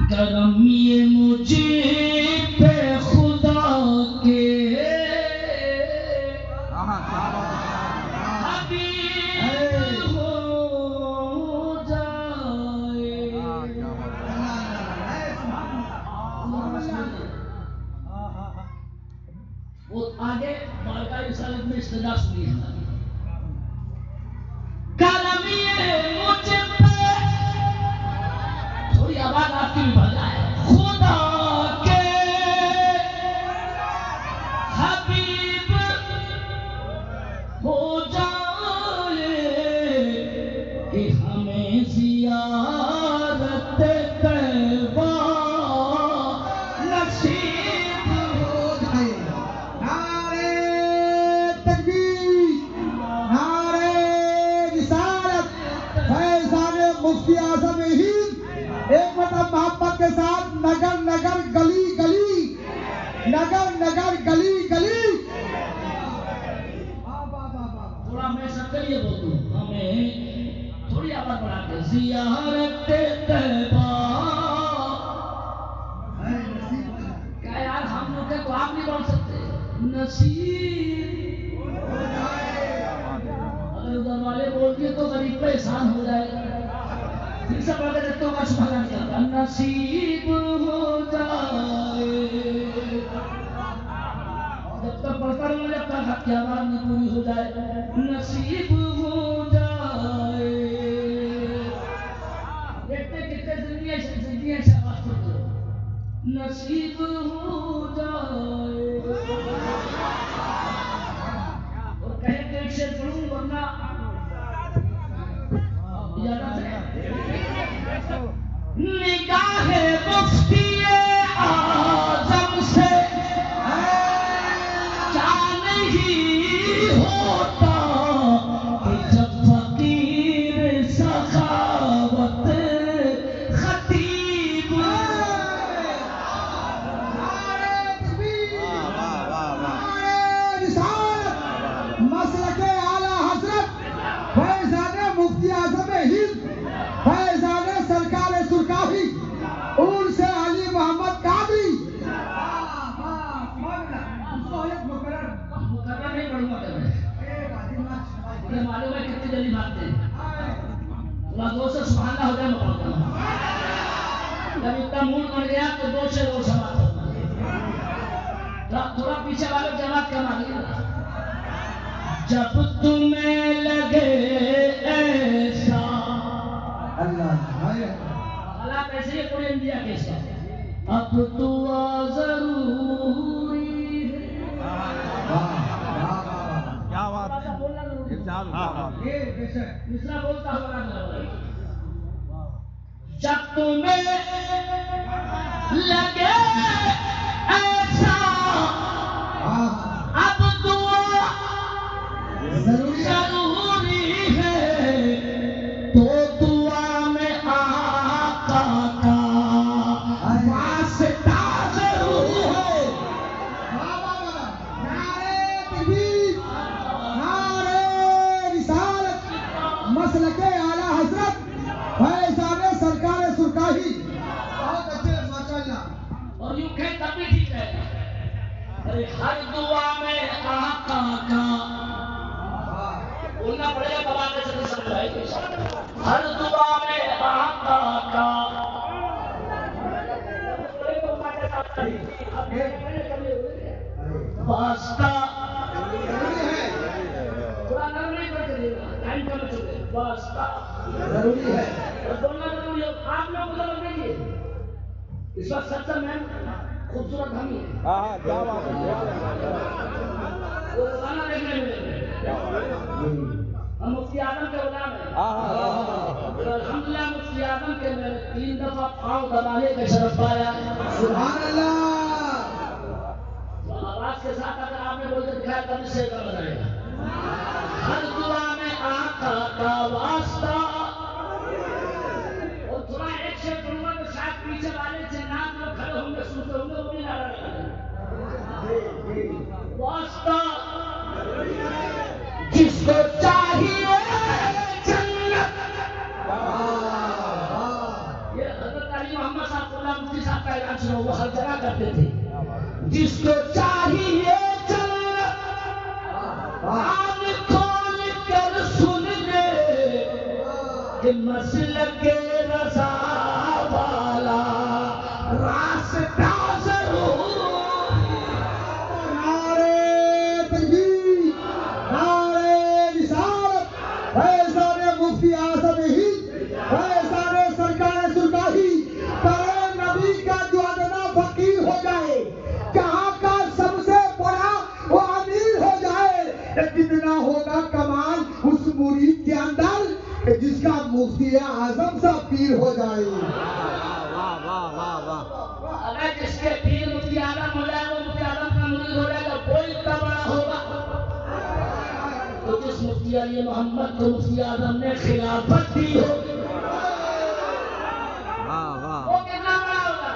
کرم یہ مجھے پہ خدا کے حبیب ہو جائے. وہ آگے بارگاہ رسالت میں استدا سنی ہے. کرم یہ مجھے پہ تھوڑی آواز آپ کی بھی بڑھ جائے. خدا کے حبیب ہو جائے کہ ہمیں زیارت طیبہ نصیب ہو جائے. نعرے تکبیر، نعرے رسالت، فیضان مفتی اعظم ہند. ایک مرتبہ محبت کے ساتھ نگر نگر گلی گلی، نگر نگر گلی گلی. تھوڑا میں سب کے لیے بولوں، ہمیں تھوڑی آواز بڑھا کے زیارت طیبہ. کیا یار ہم لوگ ہیں تو آپ نہیں بول سکتے نصیب. اگر ادھر والے بول دیے تو غریب پہ احسان ہو جائے گا. پھر سب اگر جتوں کا سبحان اللہ کرتا نصیب ہو جائے. جب تک پڑھتا رہوں جب تک حق کی آواز نہیں پوری ہو جائے. نصیب ہو جائے. دیکھتے کتنے زندگی سے آواز پڑھتے ہو. نصیب ہو جائے. اور کہیں تو ایک شعر پڑھوں ورنہ اجازت ہے. نگاہ مفتی اعظم سے کیا نہیں ہوتا کہ جب فقیر سخاوت خطیب. مسلک اعلیٰ حضرت فیضان مفتی اعظم ہند، فیضان سرکار سرکاری ان سے علی محمد قادری. مقرر نہیں پڑھوں گا کرنے. مجھے معلوم ہے کتنی جلدی بھاگتے ہیں. تھوڑا دو سے سبحان اللہ ہو جائے میں پڑھتا ہوں. جب اتنا موڈ بن گیا تو دو سے دو سوال کرنا. تھوڑا پیچھے والے جماعت کرنا لگے. جب تمہیں لگے ایسا حالات ایسے ہی پورے انڈیا کے ساتھ اب دعا ضروری ہے. کیا بات ہے. دوسرا بولتا ہوا جب تمہیں لگے ایسا اب دعا ضروری ہے تو دعا میں آقا کا واسطہ ضرور ہے. نعرے تکبیر، نعرے رسالت، مسلک اعلیٰ حضرت فیضان سرکار سرکاری. بہت اچھے ماشاءاللہ. اور یوں کہ تب بھی ٹھیک ہے. ارے ہر دعا میں آقا کا بولنا پڑے گا تب آگے سے سمجھ آئے گی. ہر دعا میں آقا کا واسطہ. تھوڑا نرم نہیں کر کے ٹائم کم چلے. واسطہ ضروری ہے. بولنا ضروری ہے. آپ لوگ ادھر دیکھیے اس وقت سب سے مین خوبصورت ہم ہی ہیں. کیا بات ہے. وہ روزانہ دیکھنے ملیں گے. ہم مفتی اعظم کے غلام ہیں. الحمدللہ مفتی اعظم کے میں نے 3 دفعہ پاؤں دبانے کا شرف پایا. سبحان اللہ. تو آواز کے ساتھ اگر آپ نے بول کے دکھایا تب سے کا بتائے گا. ہر دعا میں آقا کا واسطہ. اور تھوڑا ایک شعر پڑھوں گا تو شاید پیچھے والے جنات لوگ کھڑے ہوں گے سنتے ہوں گے وہ بھی نعرہ لگائیں گے. واسطہ جس کو چاہیے جنت. یہ حضرت علی محمد صاحب غلام اعلان سنو، وہ ہر جگہ کرتے تھے، جس کو چاہیے چل آن کھول کر سن لے کہ مسلک رضا والا راستہ ضرور۔ نعرے تکبیر، نعرے رسالت، فیضان مفتی اعظم ہند، فیضان سرکار سرکاری، کرے نبی کا جو ادنا فقیر ہو جائے، جہاں کا سب سے بڑا وہ امیر ہو جائے، کتنا ہوگا کمال اس مرید کے اندر کہ جس کا مفتی اعظم سا پیر ہو جائے۔ واہ واہ واہ واہ۔ اگر جس کے پیر مفتی اعظم ہو جائے وہ مفتی اعظم کا مرید ہو جائے گا، کوئی اتنا بڑا ہوگا تو جس مفتی علی محمد کو مفتی اعظم نے خلافت دی ہوگی واہ واہ وہ کتنا بڑا ہوگا۔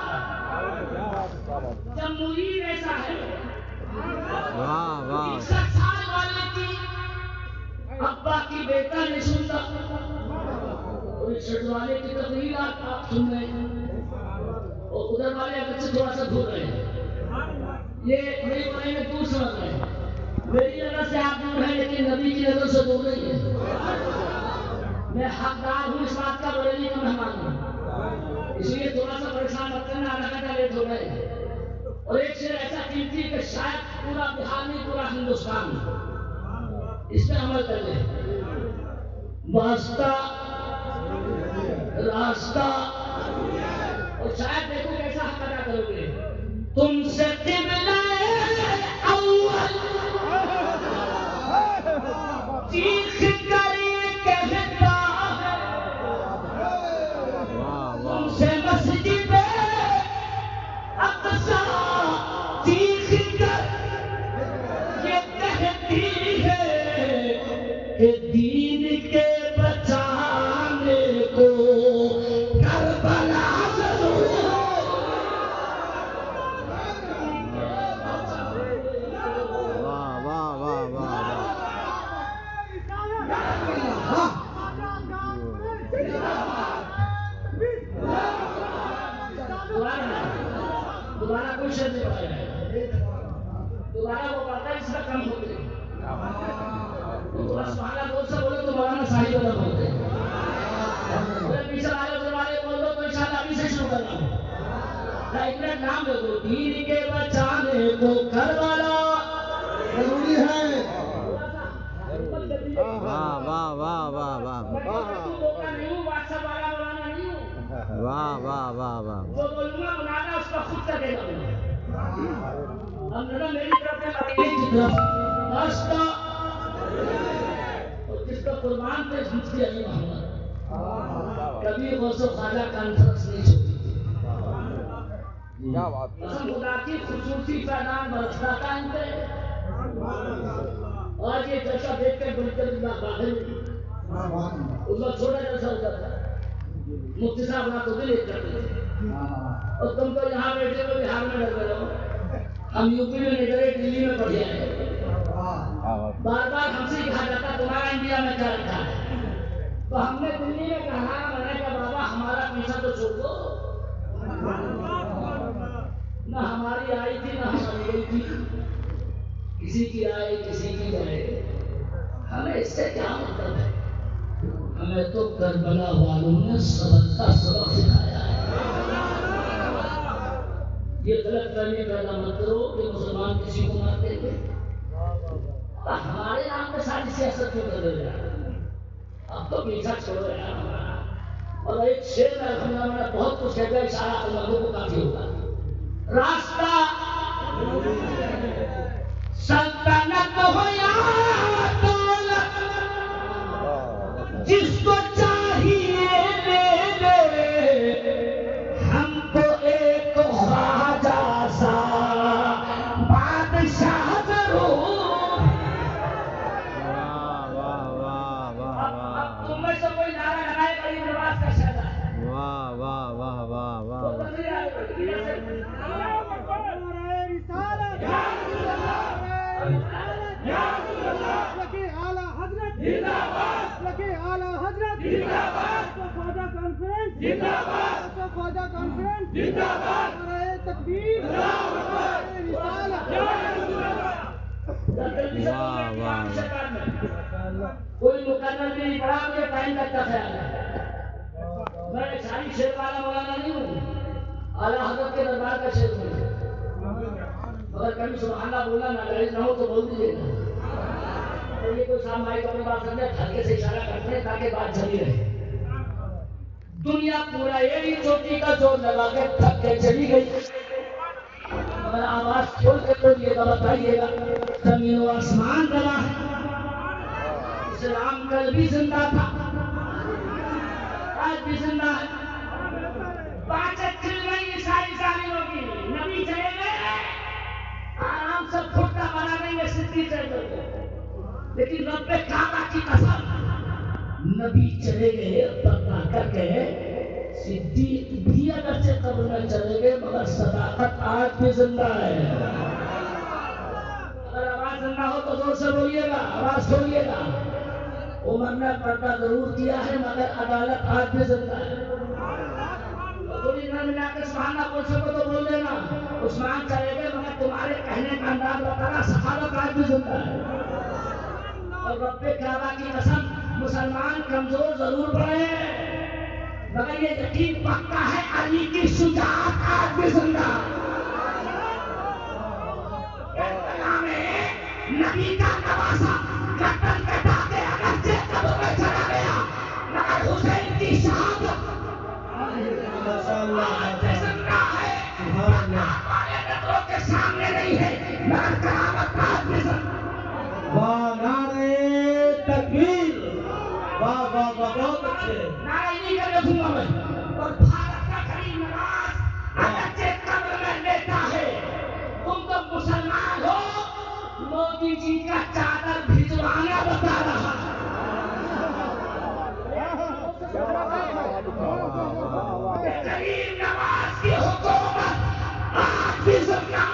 جب مرید ایسا ہے، واہ واہ 61 سال والے کی ابا کی بیٹا نہیں سنتا، اور 61 والے کی تقریرات آپ سن رہے ہیں، اور ادھر والے اگر سے تھوڑا سا دور رہے ہیں، یہ میری بڑائی میں دور سمجھ رہے ہیں، میری نظر سے آپ دور ہیں لیکن نبی کی نظر سے دور نہیں ہے۔ میں حقدار ہوں اس بات کا، بریلی کا مہمان ہوں، اس لیے تھوڑا سا پریشان مت کرنا، آدھا گھنٹہ لیٹ ہو گئے۔ اور ایک شعر ایسا قیمتی کہ شاید پورا بہار نہیں پورا ہندوستان اس پہ عمل کر لیں۔ واسطہ راستہ، اور شاید دیکھو کیسا حق ادا کرو گے، تم سے قبلہ اول چیخ کر کہتا ہے، تم سے مسجد اقصی چیخ کر یہ کہتی ہے کہ دین کے بچانے کو کربلا ضرور ہے۔ واہ واہ واہ واہ۔ دوبارہ کوئی شعر نہیں پڑھا جائے، دوبارہ وہ پڑھتا ہے اس کا کم ہوتے ہیں، تو سبحان اللہ بول سے بولے تو مولانا صاحب اللہ بولتے ہیں، پیچھے والے دوبارے بول دو تو انشاءاللہ ابھی سے شروع کرنا ہے۔ ایک منٹ نام دے دو، دین کے بچانے کو کربلا ضروری ہے۔ واہ واہ واہ واہ واہ میں تو بولتا نہیں ہوں، واٹس ایپ والا مولانا نہیں ہوں، واہ واہ واہ واہ۔ جو بولوں گا مولانا اس کا خود کرے گا۔ اب میری طرف ہے مدینے کی طرف راستہ، اور جس کا قربان تھے مفتی علی محمد، کبھی غوث و خواجہ کانفرنس نہیں چھوڑی تھی، قسم خدا کی خصوصی فیضان برستا تھا ان پہ۔ آج یہ جلسہ دیکھ کے بلکہ باہر اس وقت چھوٹا جلسہ ہوتا تھا، مفتی صاحب وہاں تو دل ایک کرتے تھے، اور تم تو یہاں بیٹھے ہو بہار میں ڈر رہے ہو، ہم یو پی میں نہیں ڈرے، دلی میں پڑھ جائے، بار بار ہم سے کہا جاتا تمہارا انڈیا میں کیا رکھا ہے، تو ہم نے دلی میں کہا، میں نے کہا بابا ہمارا پیچھا تو چھوڑ دو، نہ ہماری آئی تھی نہ ہماری گئی تھی، کسی کی آئے کسی کی جائے، ہمیں اس سے کیا مطلب ہے، ہمیں تو کربلا والوں نے صبر کا سبق سکھایا ہے۔ یہ غلط فہمی پیدا مت کرو کہ مسلمان کسی کو مارتے تھے، ہمارے نام پہ ساری سیاست کیوں کر رہے ہیں، اب تو پیچھا چھوڑو یار ہمارا۔ اور ایک شعر میں الحمدللہ میں نے بہت کچھ کہتا ہے، اشارہ لوگوں کو کافی ہوگا۔ راستہ سلطنت ہو یا دولت، جس کو چاہیے لے لے، ہم کو ایک خواجہ سا بادشاہ ضرور۔ واہ واہ واہ واہ اب تم میں سے کوئی نعرہ لگائے غریب نواز کا شہدا ہے، واہ واہ واہ واہ واہ واہ۔ خواجہ کانفرنس زندہ باد، خواجہ کانفرنس زندہ باد۔ کوئی مقرر بھی نہیں پڑا، مجھے ٹائم تک کا خیال ہے. میں ایک شاہی شیر والا مولانا نہیں ہوں، اعلیٰ حضرت کے دربار کا شیر ہوں. اگر کبھی سبحان اللہ بولنا ناجائز نہ ہو تو بول دیجیے گا. تو یہ کوئی صاحب مائک اپنے بات سمجھے ہلکے سے اشارہ کرتے ہیں تاکہ بات جمی رہے. دنیا پورا ایڑی چوٹی کا زور لگا کے تھک کے چلی گئی، مگر آواز کھول کے تو یہ بتائیے گا زمین و آسمان گواہ ہے. اسلام کل بھی زندہ تھا، آج بھی زندہ ہے. باچت چل گئی ساری ظالموں کی، نبی چلے گئے آرام سے پھٹا بنا دیں گے صدیق چلے گئے. لیکن رب کعبہ کی قسم، نبی چلے گئے پردہ کر کے، صدیق بھی اگرچہ قبر میں چلے گئے مگر صداقت آج بھی زندہ ہے. اگر آواز زندہ ہو تو زور سے بولیے گا، آواز کھولیے گا. عمر نے پردہ ضرور کیا ہے مگر عدالت آج بھی زندہ ہے. پوری نہ ملا کے سبحان اللہ بول سکو تو بول دینا. عثمان چلے گئے مگر تمہارے کہنے کا انداز بتانا صحابت آج بھی زندہ ہے. اور رب کعبہ کی قسم، مسلمان کمزور ضرور پڑے مگر یہ یقین پکا ہے علی کی شجاعت آج بھی زندہ. نبی کا نواسا گردن کٹا کے اگرچہ قبر میں چلا گیا مگر حسین کی شہادت آج بھی زندہ ہے. ہمارے نظروں کے سامنے نہیں ہے مگر قیامت آج بھی زندہ. واہ نعرے تکبیر، واہ واہ واہ بہت اچھے. نعرہ نہیں کر رکھوں گا میں. اور بھارت کا غریب نواز اگرچہ قبر میں لیتا ہے، تم تو مسلمان ہو، مودی جی کا چادر بھجوانا بتا رہا. غریب نواز کی حکومت آج بھی زندہ.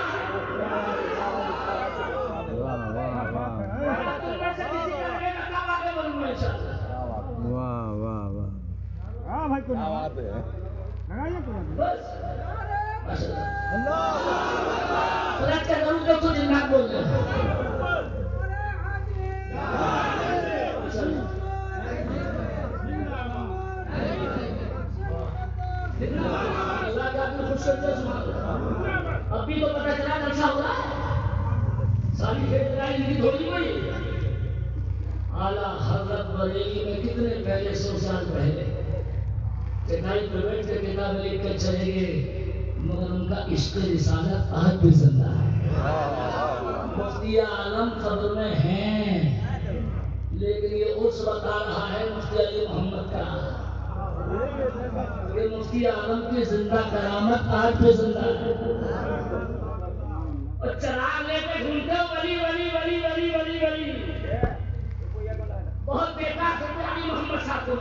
ابھی تو پتہ چلا جلسہ ہو رہا ہے، ساری لڑائی تھوڑی ہوئی. اعلیٰ حضرت بریلی میں کتنے پہلے 100 سال پہلے چٹائی پہ بیٹھ کے کتاب لکھ کر چلے گئے مگر ان کا عشق رسالت آج بھی زندہ ہے. مفتی عالم قبر میں ہیں لیکن یہ عرص بتا رہا ہے مفتی علی محمد کا کہ مفتی عالم کی زندہ کرامت آج بھی زندہ ہے. اور چراغ لے کے گھومتے ہو ولی ولی ولی ولی ولی ولی. بہت بیکار مفتی علی محمد صاحب کو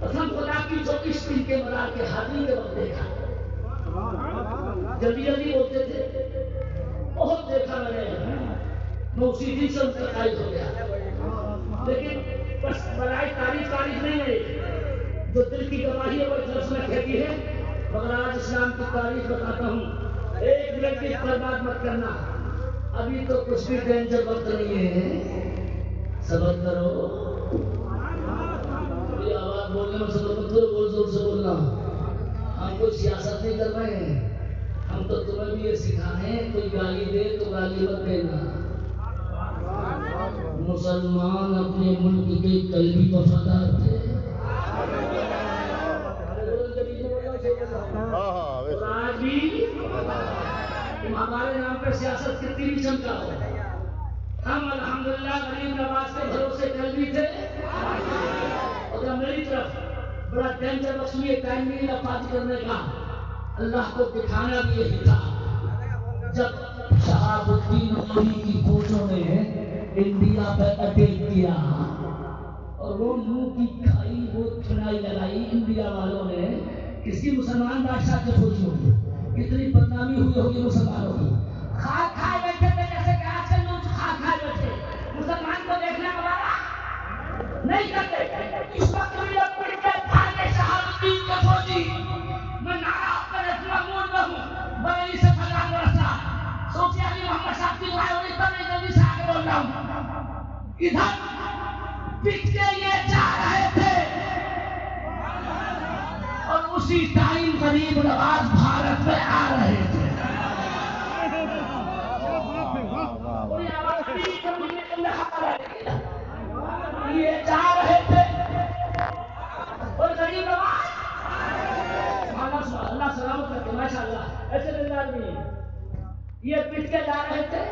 قسم خدا کی جو عشق ان کے مزار کے حاضری کے وقت دیکھا، جلدی جلدی بولتے تھے، بہت دیکھا میں نے. میں اسی دن سے ان کا قائد ہو گیا. لیکن بس بڑائی تاریخ نہیں ہے، جو دل کی گواہی ہے وہ ایک لفظ میں کہتی ہے. مگر آج اسلام کی تاریخ بتاتا ہوں، ایک منٹ کی برباد مت کرنا. ابھی تو کچھ بھی ڈینجر وقت نہیں ہے، صبر کرو. یہ آواز بولنے میں صبر مت کرو، بول زور سے بولنا. ہم کوئی سیاست نہیں کر رہے ہیں، ہم تو تمہیں بھی یہ سکھائیں کوئی گالی دے تو گالی مت دینا. مسلمان اپنے ملک کے قلبی وفادار تھے. اور آج بھی تم ہمارے نام پہ سیاست کتنی بھی چمکا ہو، ہم الحمدللہ غریب نواز کے بھروسے قلبی تھے. اور میری طرف بڑا ڈینجر وقت یہ ٹائم نہیں لگا بات کرنے کا، اللہ کو دکھانا بھی یہی تھا. جب شہاب الدین اولی کی فوجوں نے انڈیا پہ اٹیک کیا اور وہ منہ کی کھائی وہ چنائی لگائی انڈیا والوں نے، کسی مسلمان بادشاہ کے فوجیوں کی کتنی بدنامی ہوئی ہوگی مسلمانوں کی. خاک کھائے بیٹھے تھے جیسے کہ آج کل لوگ خاک کھائے بیٹھے. مسلمان کو دیکھنا ہمارا نہیں کرتے. اس وقت بھی لوگ پڑھتے بھاگے شہاب الدین کے فوجی. میں نعرہ محمود ادھر پٹ کے یہ جا رہے تھے اور اسی ٹائم غریب نواز بھارت میں آ رہے تھے. یہ جا رہے تھے اور غریب نواز اللہ سلامت رکھے ماشاء اللہ ایسے دلدار بھی یہ پٹ کے جا رہے تھے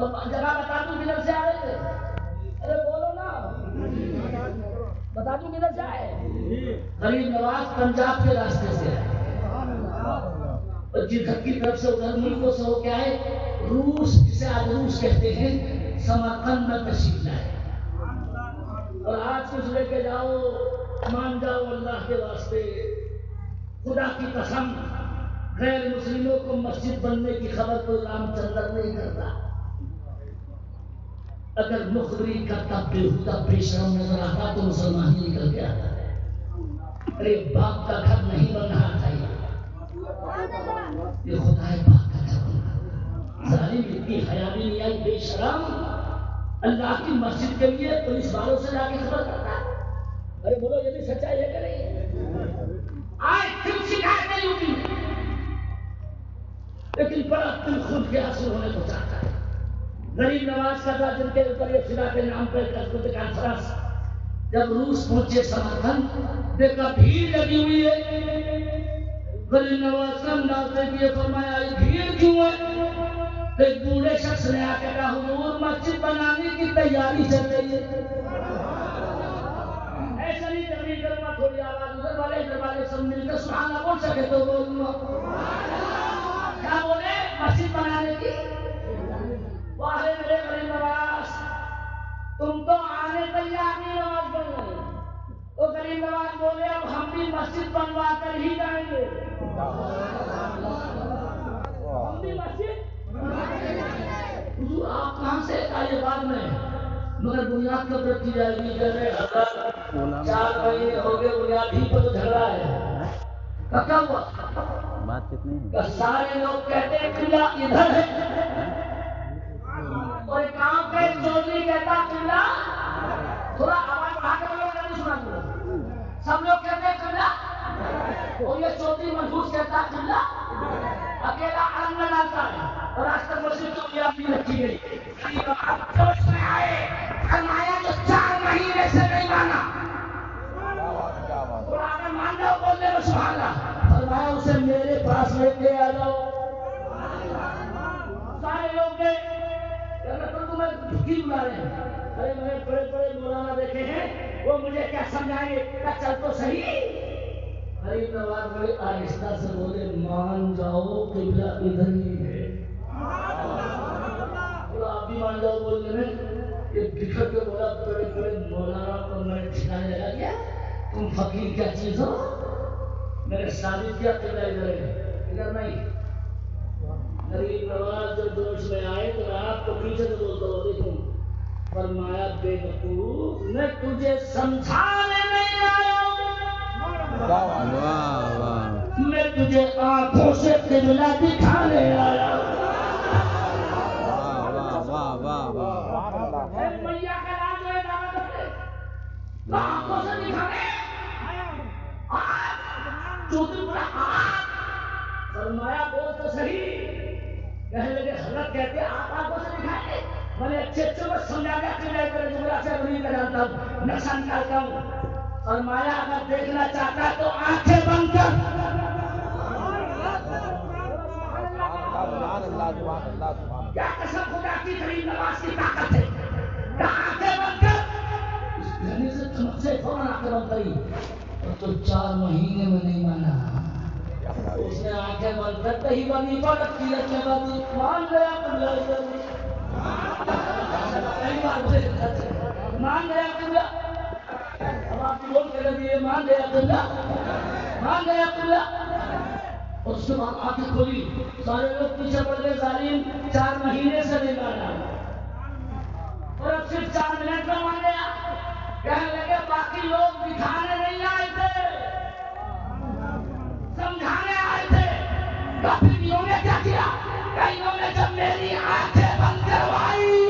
اور جگہ بتا دوں کدھر سے آ رہے تھے. ارے بولو نا بتا دوں کدھر سے آئے. غریب نواز پنجاب کے راستے سے آئے اور جدھر کی طرف سے ادھر ملکوں سے ہو کے آئے. روس جسے آج روس کہتے ہیں سمرقند میں تشریف لائے اور آج کچھ لے کے جاؤ مان جاؤ اللہ کے واسطے خدا کی قسم غیر مسلموں کو مسجد بننے کی خبر کوئی رام چندر نہیں کرتا. اگر مخبری کرتا بےہودہ بے شرم نظر آتا تو مسلمان ہی نکل کے آتا ہے. ارے باپ کا گھر نہیں بن رہا تھا یہ خدا ہے باپ کا گھر بن رہا. ظالم اتنی حیا بھی نہیں آئی بے شرم اللہ کی مسجد کے لیے پولیس والوں سے جا کے خبر کرتا ہے. ارے بولو یہ بھی سچائی ہے کہ نہیں؟ آج پھر شکایتیں لوٹی لیکن بڑا دل خود کے حاصل ہونے کو چاہتا ہے. غریب نواز کا تھا جن کے اوپر یہ فدا کے نام پر کانفرنس جب روس پہنچے سمرقند دیکھا بھیڑ لگی ہوئی ہے. غریب نواز کا اندازے کیے فرمایا یہ بھیڑ کیوں ہے؟ ایک بوڑھے شخص نے آ کے کہا حضور مسجد بنانے کی تیاری چل رہی ہے. ایسا نہیں تقریر کروں گا تھوڑی آواز ادھر والے سب مل کر سبحان اللہ بول سکے تو بولوں گا. کیا بولے؟ مسجد بنانے کی. واہ میرے غریب نواز تم تو آنے تیار نہیں نماز پڑھ رہے. وہ غریب نواز بولے اب ہم بھی مسجد بنوا کر ہی جائیں گے. ہم بھی مسجد حضور آپ کہاں سے آئے بعد میں مگر بنیاد کب رکھی جائے گی؟ کہہ رہے 4 مہینے ہو گئے بنیاد ہی پر تو جھگڑا ہے. کیا ہوا؟ بات کتنی سارے لوگ کہتے ہیں قبلہ ادھر ہے اور کام کے چودھری کہتا قبلہ تھوڑا آواز بڑھا کر لوگ نہیں سنا دو. سب لوگ کہتے ہیں قبلہ اور یہ چودھری منحوس کہتا قبلہ. اکیلا علم نہ ڈالتا ہے اور آج تک مسجد تو یہ بھی رکھی گئی. جوش میں آئے فرمایا جو 4 مہینے سے نہیں مانا تھوڑا اگر مان جاؤ بولنے میں سبحان اللہ فرمایا اسے میرے پاس لے کے آ جاؤ. سارے لوگ گئے تمہیں جھکی بلا رہے ہیں. ارے میں نے بڑے بڑے مولانا دیکھے ہیں وہ مجھے کیا سمجھائیں گے؟ کیا چل تو صحیح. غریب نواز بڑے آہستہ سے بولے مان جاؤ قبلہ ادھر ہی ہے. آپ بھی مان جاؤ بولنے میں یہ بکھر کے بولا بڑے بڑے مولانا کو میں نے ٹھکانے لگا دیا. تم فقیر کیا چیز ہو؟ میں نے ثابت کیا قبلہ ادھر ہے. ادھر نہیں. غریب نواز جب جوش میں آئے تو میں آپ کو پیچھے سے بولتا ہوں دیکھوں فرمایا بے وقوف میں تجھے سمجھانے نہیں آیا میں تجھے آنکھوں سے قبلہ دکھانے آیا. میاں کا راج ہے آنکھوں سے دکھانے چودھری بڑا فرمایا بول تو صحیح. کہنے لگے حضرت کہتے آپ آنکھوں سے دکھائیں. میں نے اچھے کو سمجھا دیا کہ میں تیرے جملہ سے بنی کا جانتا ہوں نقصان نکالتا ہوں. فرمایا اگر دیکھنا چاہتا تو آنکھیں بند کر. کیا قسم خدا کی غریب نواز کی طاقت ہے. آنکھیں بند کر. اس گھنے سے چمک سے فوراً آنکھیں بند کری تو 4 مہینے میں نہیں مانا. اس نے آنکھیں بند کرتے ہی بنی پڑت کی رکھے بندی مان گیا قبلہ ادھر. مان گیا قبلہ. اب آپ بول کے لگیے مان گیا قبلہ مان گیا قبلہ. اور اس کے بعد آنکھیں کھولی سارے لوگ پیچھے پڑ گئے. ظالم 4 مہینے سے نہیں مانا اور اب صرف 4 منٹ میں مان گیا. کہنے لگے باقی لوگ دکھانے نہیں آئے تھے سمجھانے آئے تھے. کافی انہوں نے کیا کیا کہ انہوں نے جب میری آنکھیں بند کروائی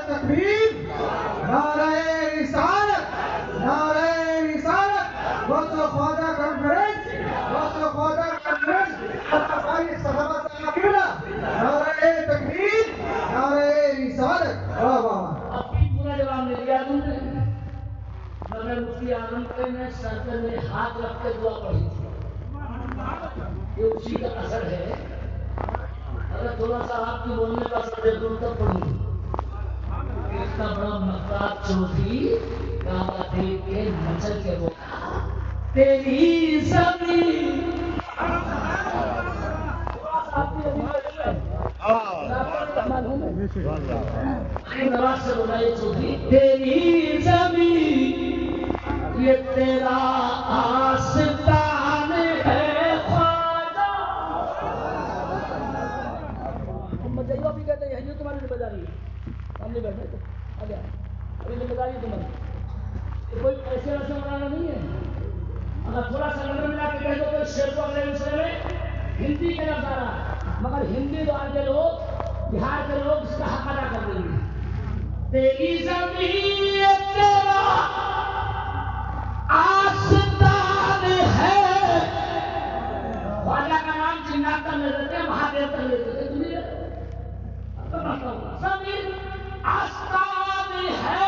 تکبیر، نعرہ رسالت، نعرہ رسالت، وقت خواجہ کانفرنس، وقت خواجہ کانفرنس، نعرہ تکبیر، نعرہ رسالت. واہ واہ. اب بھی پورا جواب نہیں دیا تم نے، مگر مفتی اعظم کے نے سر پہ میں ہاتھ رکھ کے دعا پڑھی تھی. یہ اسی کا اثر ہے. اگر تھوڑا سا آپ کی بولنے کا اثر دیکھ لوں تب پڑھوں. اتنا بڑا مقبرہ چوٹی کعبہ دیکھ کے مچل کے بولا تیری زمین. نواز سے بولا یہ چوٹی تیری زمین یہ تیرا آستان ہے خواجہ. مجھے بھی کہتے ہیں یہ تمہاری ذمہ داری ہے. سامنے بیٹھے تو آ گیا ابھی ذمہ داری ہے تمہاری. کوئی ایسے ویسے بنانا نہیں ہے. اگر تھوڑا سا نظر ملا کے کہہ دو تو شیر کو اگلے مسئلے میں ہندی کا لفظ آ رہا ہے، مگر ہندی تو آج کے لوگ بہار کے لوگ اس کا حق ادا کر دیں گے. تیری زمین تیرا آستان ہے. خواجہ کا نام جنات کا لے لیتے ہیں، مہادیو کا لے لیتے ہیں. زمین آستان ہے.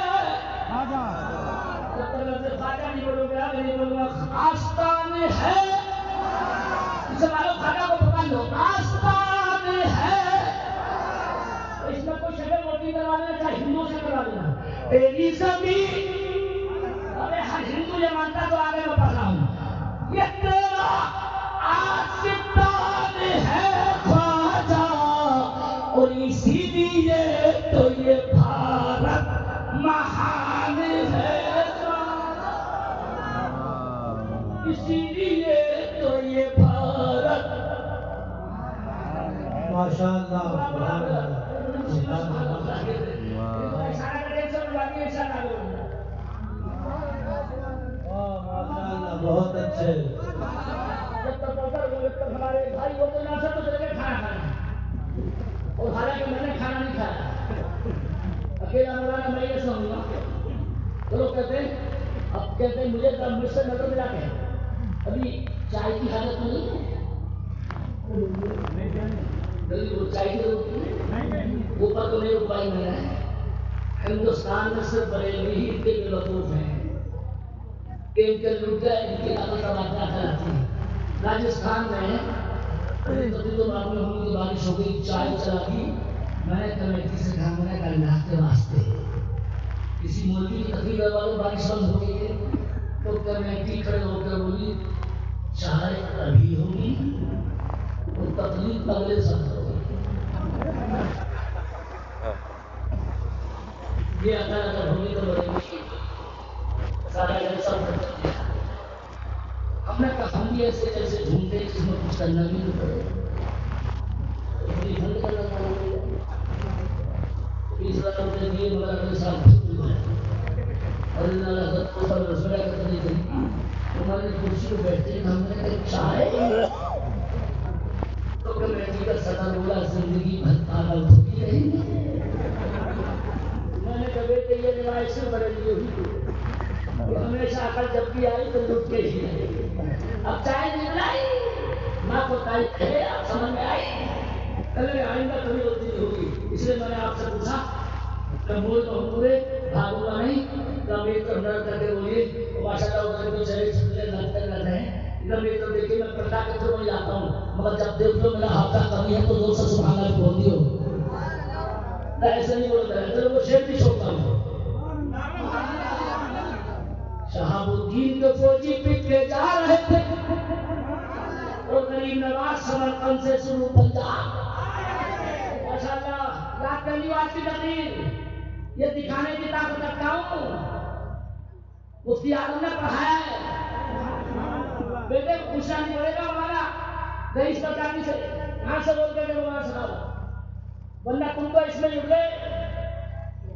جب تک لفظ خواجہ نہیں بولو گے نہیں بولوں گا آستان ہے. اسے معلوم خواجہ کو پکڑ لو آستان ہے. اس میں کوئی شکل موٹی کروا دینا چاہے ہندو سے کروا دینا. تیری زمین ارے ہر ہندو یہ مانتا تو آگے میں پڑھ رہا ہوں. یہ تیرا آستان ہے خواجہ اور اسی لیے تو یہ بھارت مہان ہے. اسی لیے تو یہ بھارت. ماشاءاللہ. بہت اچھے. جب تک ہمارے بھائی وہ تو نہ سب تو چلے کھانا کھانا اور حالانکہ میں نے کھانا نہیں کھایا. اکیلا مولانا میں یہ سمجھوں گا تو لوگ کہتے ہیں اب کہتے ہیں مجھے مجھ سے نظر ملا کے ابھی چائے کی حالت نہیں ہے. وہ چائے کی ضرورت اوپر تو نہیں اپائی میں ہے. ہندوستان میں صرف بریلوی ہی اتنے کے لطوف ہیں کہ ان کے لوٹا ان کی عقل تبادلہ کراتی ہے. راجستھان میں کبھی تو معلوم ہوئی کہ بارش ہو گئی چائے چلا دی. میں نے کمیٹی سے کہا میں نے اللہ کے واسطے کسی مولوی کی تقریر والوں بارش بند ہو گئی ہے تو کمیٹی کھڑے ہو کر بولی چائے ابھی ہوگی اور تقریر اگلے سال ہوگی. یہ اگر ہوگی تو بڑے سارا جلسہ بڑھ. ہم نے کہا ہم بھی ایسے جیسے ڈھونڈتے جس میں کچھ کرنا بھی نہیں پڑے. ٹھنڈ کرنا پڑے 20,000 روپئے دیے مگر اگلے سال اور اللہ پر رسولہ کرتے نہیں تھی. ہمارے کرسی پہ بیٹھتے ہیں ہم نے کہا چائے تو کمیٹی کا صدر بولا زندگی بھر پاگل ہوتی رہیں گے. میں نے کہا بیٹے یہ روایت سے بڑے لیے ہوئی ہمیشہ عقل جب بھی آئی تو لٹ کے ہی رہے. اب چائے نہیں بلائی ماں کو تاریخ ہے آپ سمجھ میں آئی کلے آئندہ کبھی ہوتی نہیں ہوگی. اس لیے میں نے آپ سے پوچھا کہ بول تو ہم پورے بھاگوں گا نہیں تو امیر تو ڈر کر کے بولیے ماشاء اللہ ادھر کو چلے چھپلے لگتے رہتے ہیں. امیر تو دیکھیے میں پڑھتا کے تھرو نہیں لاتا ہوں مگر جب دیکھ لو میرا ہفتہ کمی ہے تو 200 سبحان اللہ بول دیو. ایسے نہیں بولتا ہے تو وہ شیر بھی چھوڑتا ہوں. شہاب الدین کے فوجی پٹ کے جا رہے تھے اور غریب نواز سمرقند سے شروع پنجاب. ماشاءاللہ یاد کرنی بات کی تقریر یہ دکھانے کی طاقت رکھتا ہوں. مفتی اعظم نے پڑھایا ہے بیٹے کو پوچھنا نہیں پڑے گا ہمارا رئیس پرچاتی سے یہاں سے بول کے وہاں سے ورنہ تم کو اس میں نکلے.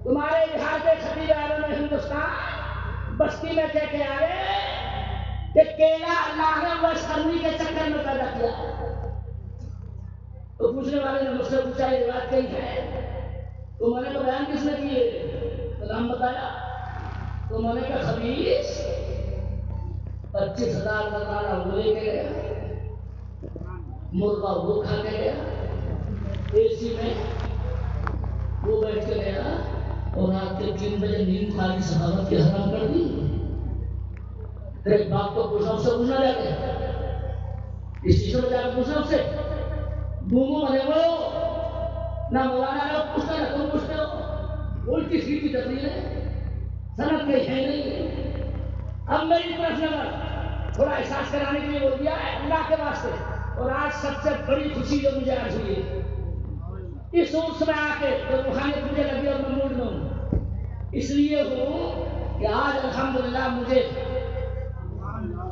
تمہارے بہار کے خطیب اعظم ہندوستان بستی میں کہہ کے آئے کہ کیلا اللہ نے وشرنی کے چکر میں پیدا کیا ہے. تو پوچھنے والے نے مجھ سے پوچھا یہ بات کہیں ہے؟ تو میں نے کہا بیان کس نے کیے؟ تو نام بتایا. تو میں نے کہا خبیث 25,000 کا دانہ وہ لے کے گیا، مرغا وہ کھا کے گیا، اے سی میں وہ بیٹھ کے گیا اور رات کے 3 بجے نیند کھالی سخاوت کی حرام کر دی. ایک باپ کو پوچھا، اس سے پوچھنا جا کے اسٹیشن میں جا کے پوچھنا اس سے بومو بنے وہ نہ مولانا نے پوچھتا نہ تم پوچھتے ہو. الٹی سیدھی تقریر ہے، سند کہیں ہے نہیں. اب میری طرف نظر تھوڑا احساس کرانے کے لیے بول دیا ہے اللہ کے واسطے. اور آج سب سے بڑی خوشی جو مجھے آج ہوئی ہے اس عرص میں آ کے جو روحانیت مجھے لگی اور میں موڈ میں ہوں، اس لیے ہوں کہ آج الحمدللہ مجھے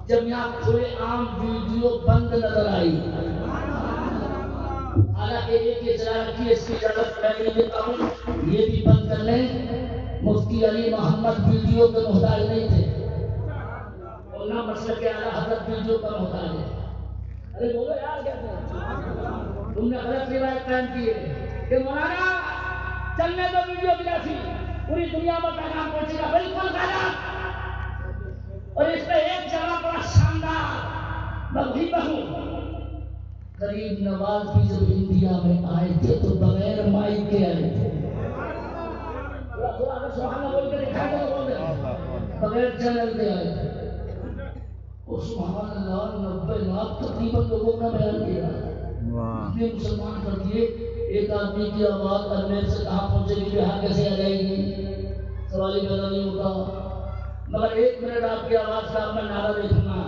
جب یہاں کھلے عام ویڈیو بند نظر آئی، حالانکہ ایک یہ چلا رکھی ہے اس کی اجازت میں نہیں دیتا ہوں، یہ بھی بند کر لیں. مفتی علی محمد ویڈیو کے محتاج نہیں تھے اور نہ مسلک اعلیٰ حضرت ویڈیو کا محتاج ہے. ارے بولو یار کیا تم نے غلط روایت قائم کی ہے کہ مولانا چلنے دو ویڈیوگرافی پوری دنیا میں پیغام پہنچے گا. بالکل غلط. اور اس میں ایک جگہ بڑا شاندار میں وہیں پر ہوں. غریب نواز بھی جب انڈیا میں آئے تھے تو بغیر مائک کے آئے تھے. تھوڑا اگر سبحان اللہ بول کے دکھائے تو بول دیں بغیر چینل کے آئے تھے. سبحان اللہ 90 لاکھ تقریباً لوگوں نے بیان کیا. اتنے مسلمان کر دیے. ایک آدمی کی آواز ارمیل سے کہاں پہنچے گی، بہار کیسے آ جائے گی، سوال ہی پیدا نہیں ہوتا. مگر 1 منٹ آپ کی آواز کا میں نعرہ دیکھوں گا.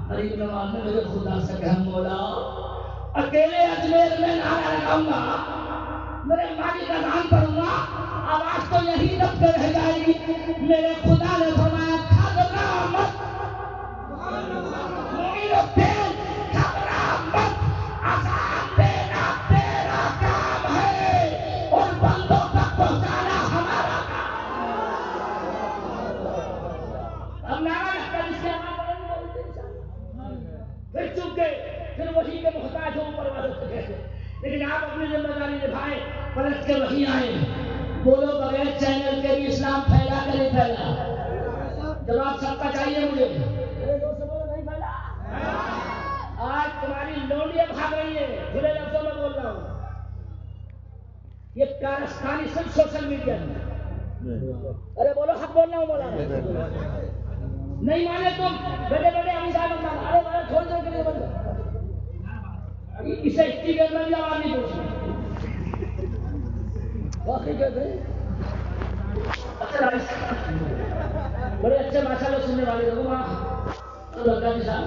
غریب نواز نے میرے خدا سے کہا مولا اکیلے اجمیر میں نعرہ لگاؤں گا، میرے مالک کا نام پڑھوں گا، آواز تو یہی دب کے رہ جائے گی. میرے خدا نے فرمایا گھبرا مت، گھبرا مت، آزاد دینا تیرا کام ہے اور بندوں تک پہنچانا ہمارا کام. اب نعرہ لگتا جس کے پھر چونکہ پھر وہی کے محتاج ہوں پر والوں سے کہتے. لیکن آپ اپنی ذمہ داری نبھائیں، پلٹ کے وہی آئے. بولو بغیر چینل کے بھی اسلام پھیلا کہ نہیں پھیلا؟ جواب سب کا چاہیے مجھے. نہیں پھیلا. آج تمہاری لونڈیاں بھاگ رہی ہیں، کھلے لفظوں میں بول رہا ہوں. یہ کارستانی صرف سوشل میڈیا میں. ارے بولو حق بولنا ہوں مولانا. نہیں مانے تم بیٹے بیٹے ابھی صاحب بندہ ارے بڑا چھوڑ دو کے لیے بندہ اسے اسٹیکر میں بھی آواز نہیں پہنچی. واقعی کہتے ہیں بڑے اچھے ماشاء اللہ سننے والے لوگ لگا جی صاحب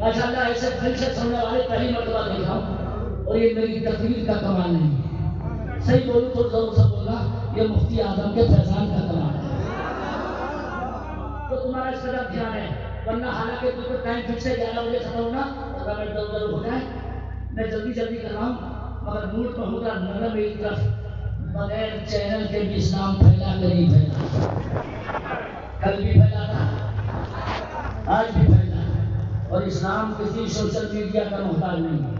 ماشاء اللہ ایسے دل سے سننے والے پہلی مرتبہ دیکھا ہوں. اور یہ میری تقریر کا کمال نہیں، صحیح بولوں تو ضرور سے بولنا، یہ مفتی اعظم کے فیضان کا کمال ہے. تو تمہارا اس طرح دھیان ہے. ورنہ حالانکہ بالکل ٹائم فکس ہے 11 بجے ختم ہونا، 15 منٹ ضرور ہو جائے. میں جلدی کر رہا ہوں مگر موڈ پر ہوگا نظر میری طرف. بغیر چینل کے بھی اسلام پھیلا کے نہیں پھیلا. کل بھی پھیلا تھا، آج بھی پھیلا. اور اسلام کسی سوشل میڈیا کا محتاج نہیں ہے.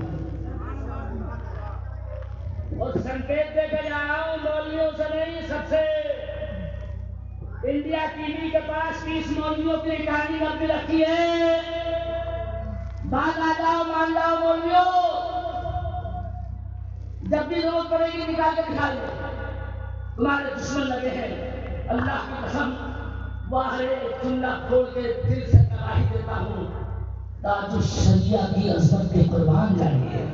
اور سنکیت دے کے جا رہا ہوں مولویوں سے نہیں، سب سے. انڈیا ٹی وی کے پاس 30 مولویوں کی ریکارڈنگ اب بھی رکھی ہے. بات آ جاؤ مان جاؤ مولویوں، جب بھی ضرورت پڑے گی نکال کے دکھا دیں. تمہارے دشمن لگے ہیں، اللہ کی قسم باہر ایک جملہ کھول کے دل سے گواہی دیتا ہوں، تاج الشریعہ کی عظمت کے قربان جائیے.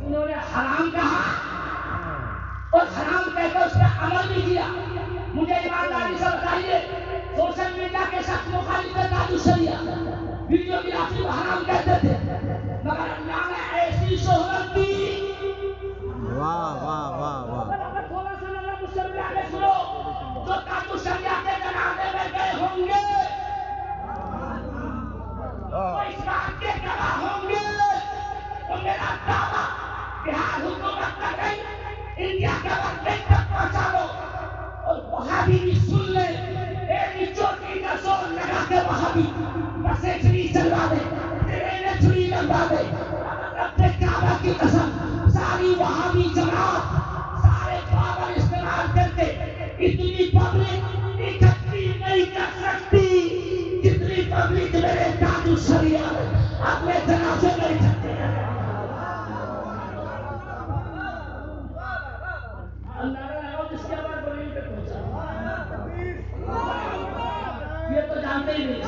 انہوں نے حرام کہا اور حرام کہہ کر اس پہ عمل بھی کیا. مجھے ایمانداری سے بتائیے سوشل میڈیا کے سخت مخالف تھے تاج الشریعہ، ویڈیوگرافی کو حرام کہتے تھے، مگر اللہ نے ایسی شہرت دی. واہ واہ واہ واہ. اگر تھوڑا سا نظر مجھ سے ملا کے سنو، جو تاج الشریعہ کے جنازے میں گئے ہوں گے وہ اس بات کے گواہ ہوں گے. تو میرا دعویٰ بہار حکومت کر گئی انڈیا کے وقت تک پہنچا دو. اور وہاں بھی سن لیں ایک چوٹی کا زور اندازے اپنے کعبہ کی قسم ساری وہابی جماعت سارے پاور استعمال کرتے اتنی پبلک اکٹھی نہیں کر سکتی جتنی پبلک میرے تاج الشریعہ اپنے جنازے میں اکٹھے ہیں. جس کے بعد بڑی تک پہنچا یہ تو جانتے ہی نہیں.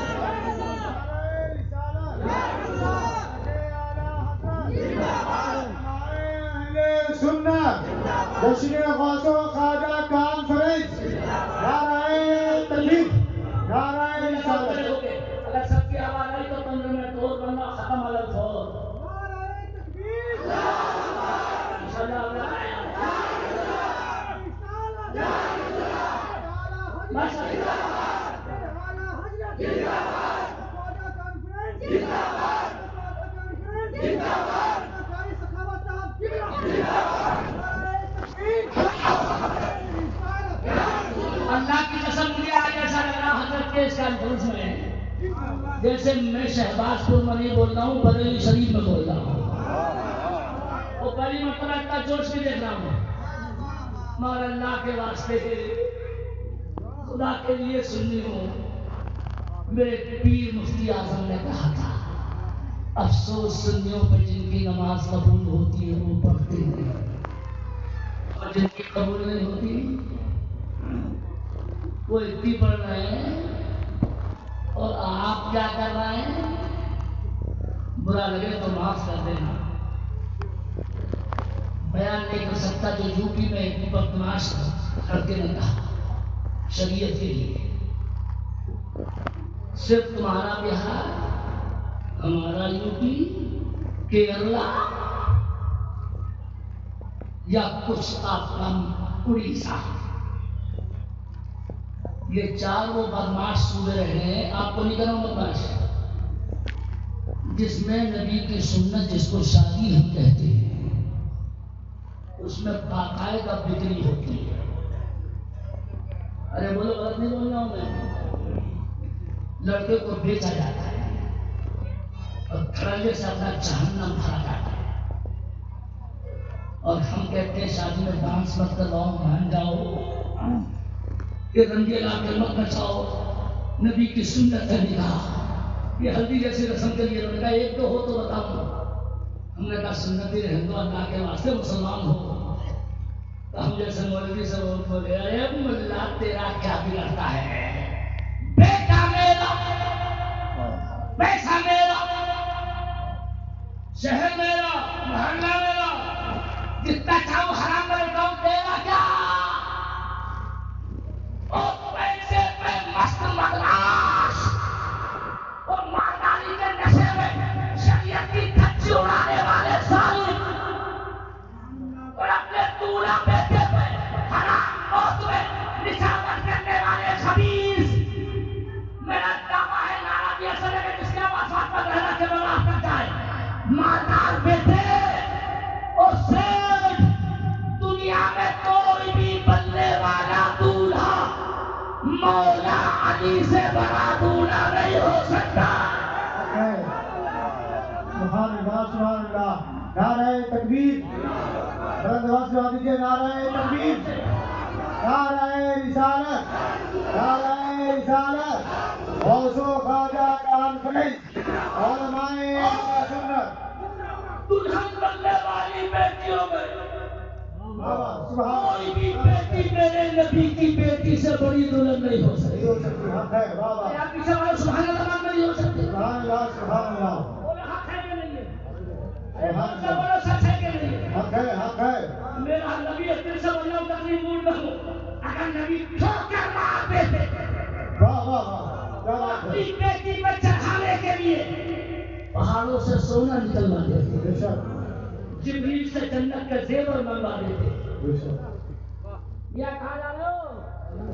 سنت جشن غوث و خواجہ کانفرنس نعرہ تکبیر نعرہ رسالت. اگر سب کی آواز آئی تو 15 منٹ اور ورنہ ختم الگ ہو. اللہ کی قسم مجھے آج ایسا لگ رہا حضرت کے اس کانفرنس میں جیسے میں شہباز پور میں نہیں بول رہا ہوں بریلی شریف میں بول رہا ہوں. وہ پہلی مرتبہ اتنا جوش میں دیکھ رہا ہوں مگر اللہ کے واسطے خدا کے لیے سننی ہوں. میرے پیر مفتی اعظم نے کہا تھا افسوس سنیوں پہ جن کی نماز قبول ہوتی ہے وہ پڑھتے ہیں اور جن کی قبول نہیں ہوتی وہ اتنی پڑھ رہے ہیں اور آپ کیا کر رہے ہیں. برا لگے تو معاف کر دینا. بیان نہیں کر سکتا جو یو پی میں بدماش لڑکے نے کہا شریعت کے لیے صرف تمہارا بہار ہمارا یو پی کیرلا یا کچھ آپ کا اڑیسہ یہ چار وہ بدماش صوبے رہے ہیں. آپ کو نہیں کروں بدماش جس میں نبی کی سنت جس کو شادی ہم کہتے ہیں اس میں باقاعدہ بکری ہوتی ہے. ارے بولو غلط نہیں بول رہا ہوں میں. لڑکے کو بیچا جاتا ہے اور کھڑے سے اپنا جہنم بھرا جاتا ہے اور ہم کہتے ہیں شادی میں ڈانس مت کرواؤ مان جاؤ یہ رنگیلا کے مت نچاؤ. نبی کی سنت ہے نکاح یہ ہلدی جیسی رسم کے لیے انہوں نے کہا ایک تو ہو تو بتاؤ. ہم نے کہا سنتی رہنے دو اللہ کے واسطے مسلمان ہو. ہم جیسے مولوی سے بولے ارے ملا تیرا کیا بگڑتا ہے بیٹا میرا پیسہ میرا شہر میرا محلہ میرا جتنا چاہو حرام میں رہتا ہوں تیرا کیا. اور پیسے پہ مست مدراس اور مالداری کے نشے میں شریعت کی کچی اڑانے والے ظالم اور اپنے دولہا بیٹے پہ حرام موت میں نشاور کرنے والے خبیث. میرا دعویٰ ہے نعرہ دیا سنے کہ جس کے آواز پر رہنا کے بلا کر جائے مالدار بیٹے اور سیٹ دنیا میں کوئی بھی بننے والا دولہا مولا علی سے بڑا دولہا نہیں ہو سکتا. سبحان اللہ سبحان اللہ. نعرہ تکبیر بلند آواز سے دیجیے نعرہ تکبیر نعرہ رسالت نعرہ رسالت غوث و خواجہ کانفرنس علماء سنت. دلہن بننے والی بیٹیوں میں سبحان کوئی بھی بیٹی میرے نبی کی بیٹی سے بڑی دلہن نہیں ہو سکتی. حق ہے واہ واہ آپ پیچھے والے سبحان اللہ نہیں ہو سکتے. سبحان اللہ سبحان اللہ. بولے حق ہے کہ نہیں ہے بولے سچ ہے کہ نہیں ہے. حق ہے حق ہے. میرا نبی اتنے سے بڑھنا ہوں تکلیف موڈ میں ہوں اگر نبی ٹھوکر مار دیتے واہ واہ واہ کیا بات ہے. اپنی بیٹی میں چڑھانے کے لیے پہاڑوں سے سونا نکلوا دیتے بے شک جبریل سے جنت کا زیور منگوا دیتے. بے شک. یا کہا جا رہے ہو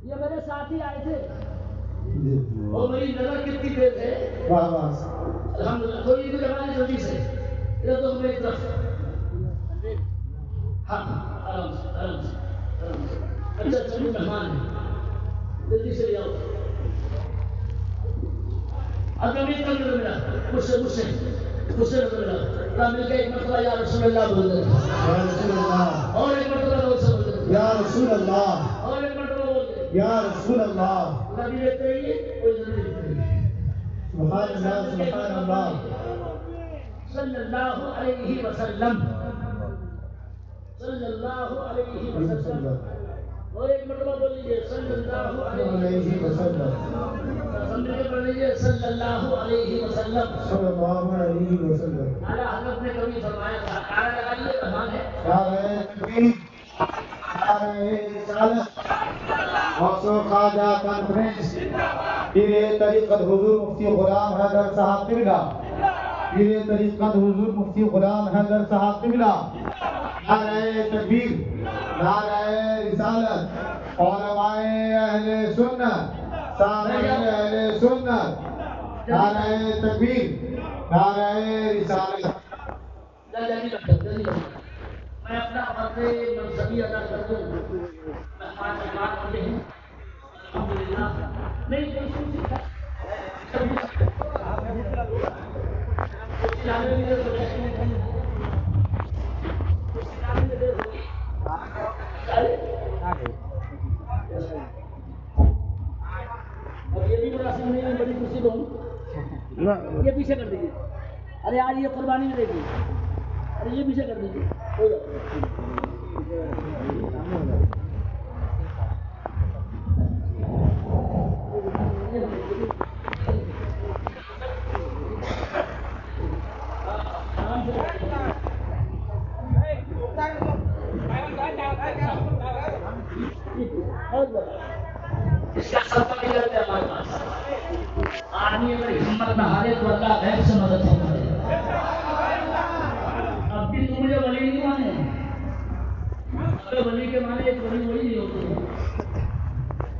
یہ میرے ساتھی آئے تھے اور میری نظر کتنی دیر ہے. واہ واہ. الحمدللہ تھوڑی دیر ہماری جلدی سے ادھر تو میری طرف ہاں آرام سے آرام سے آرام سے. اچھا اچھا مہمان ہے جلدی سے لے آؤ. ابھی کل ملا مجھ سے ملا مل کے ایک مرتبہ یا رسول اللہ بول دے اور ایک مرتبہ بول سکتے یا رسول اللہ اور ایک مرتبہ بول دے یا رسول اللہ نبی دیکھتے ہی کوئی ضروری نہیں سبحان اللہ سبحان اللہ صلی اللہ علیہ وسلم صلی اللہ علیہ وسلم اور ایک مرتبہ بول لیجیے صلی اللہ علیہ وسلم پڑھ لیجیے صلی اللہ علیہ وسلم صلی اللہ علیہ وسلم اعلیٰ حضرت نے کبھی فرمایا تھا نعرہ لگائیے رحمان ہے نعرہ تکبیر نعرہ رسالت غوث خواجہ کانفرنس پیر طریقت حضور مفتی غلام حیدر صاحب قبلہ پیر طریقت حضور مفتی غلام حیدر صاحب قبلہ نعرہ تکبیر نعرہ رسالت علماء اہل سنت سامعین اہل سنت نعرہ تکبیر نعرہ رسالت میں اپنا فرض منصبی ادا کر دوں مہمان ہوتے ہیں الحمدللہ نہیں اب یہ بھی مناسب نہیں ہے بڑی خوشی لوں یہ پیچھے کر دیجیے ارے آج یہ قربانی میں دیکھیے ارے یہ پیچھے کر دیجیے اس کا سب نہیں کرتے ہمارے پاس آدمی اگر ہمت نہ ہارے تو اللہ غیب سے مدد ہوتا ہے اب بھی تم مجھے ولی نہیں مانے ارے ولی کے مانے ایک ولی وہی نہیں ہوتے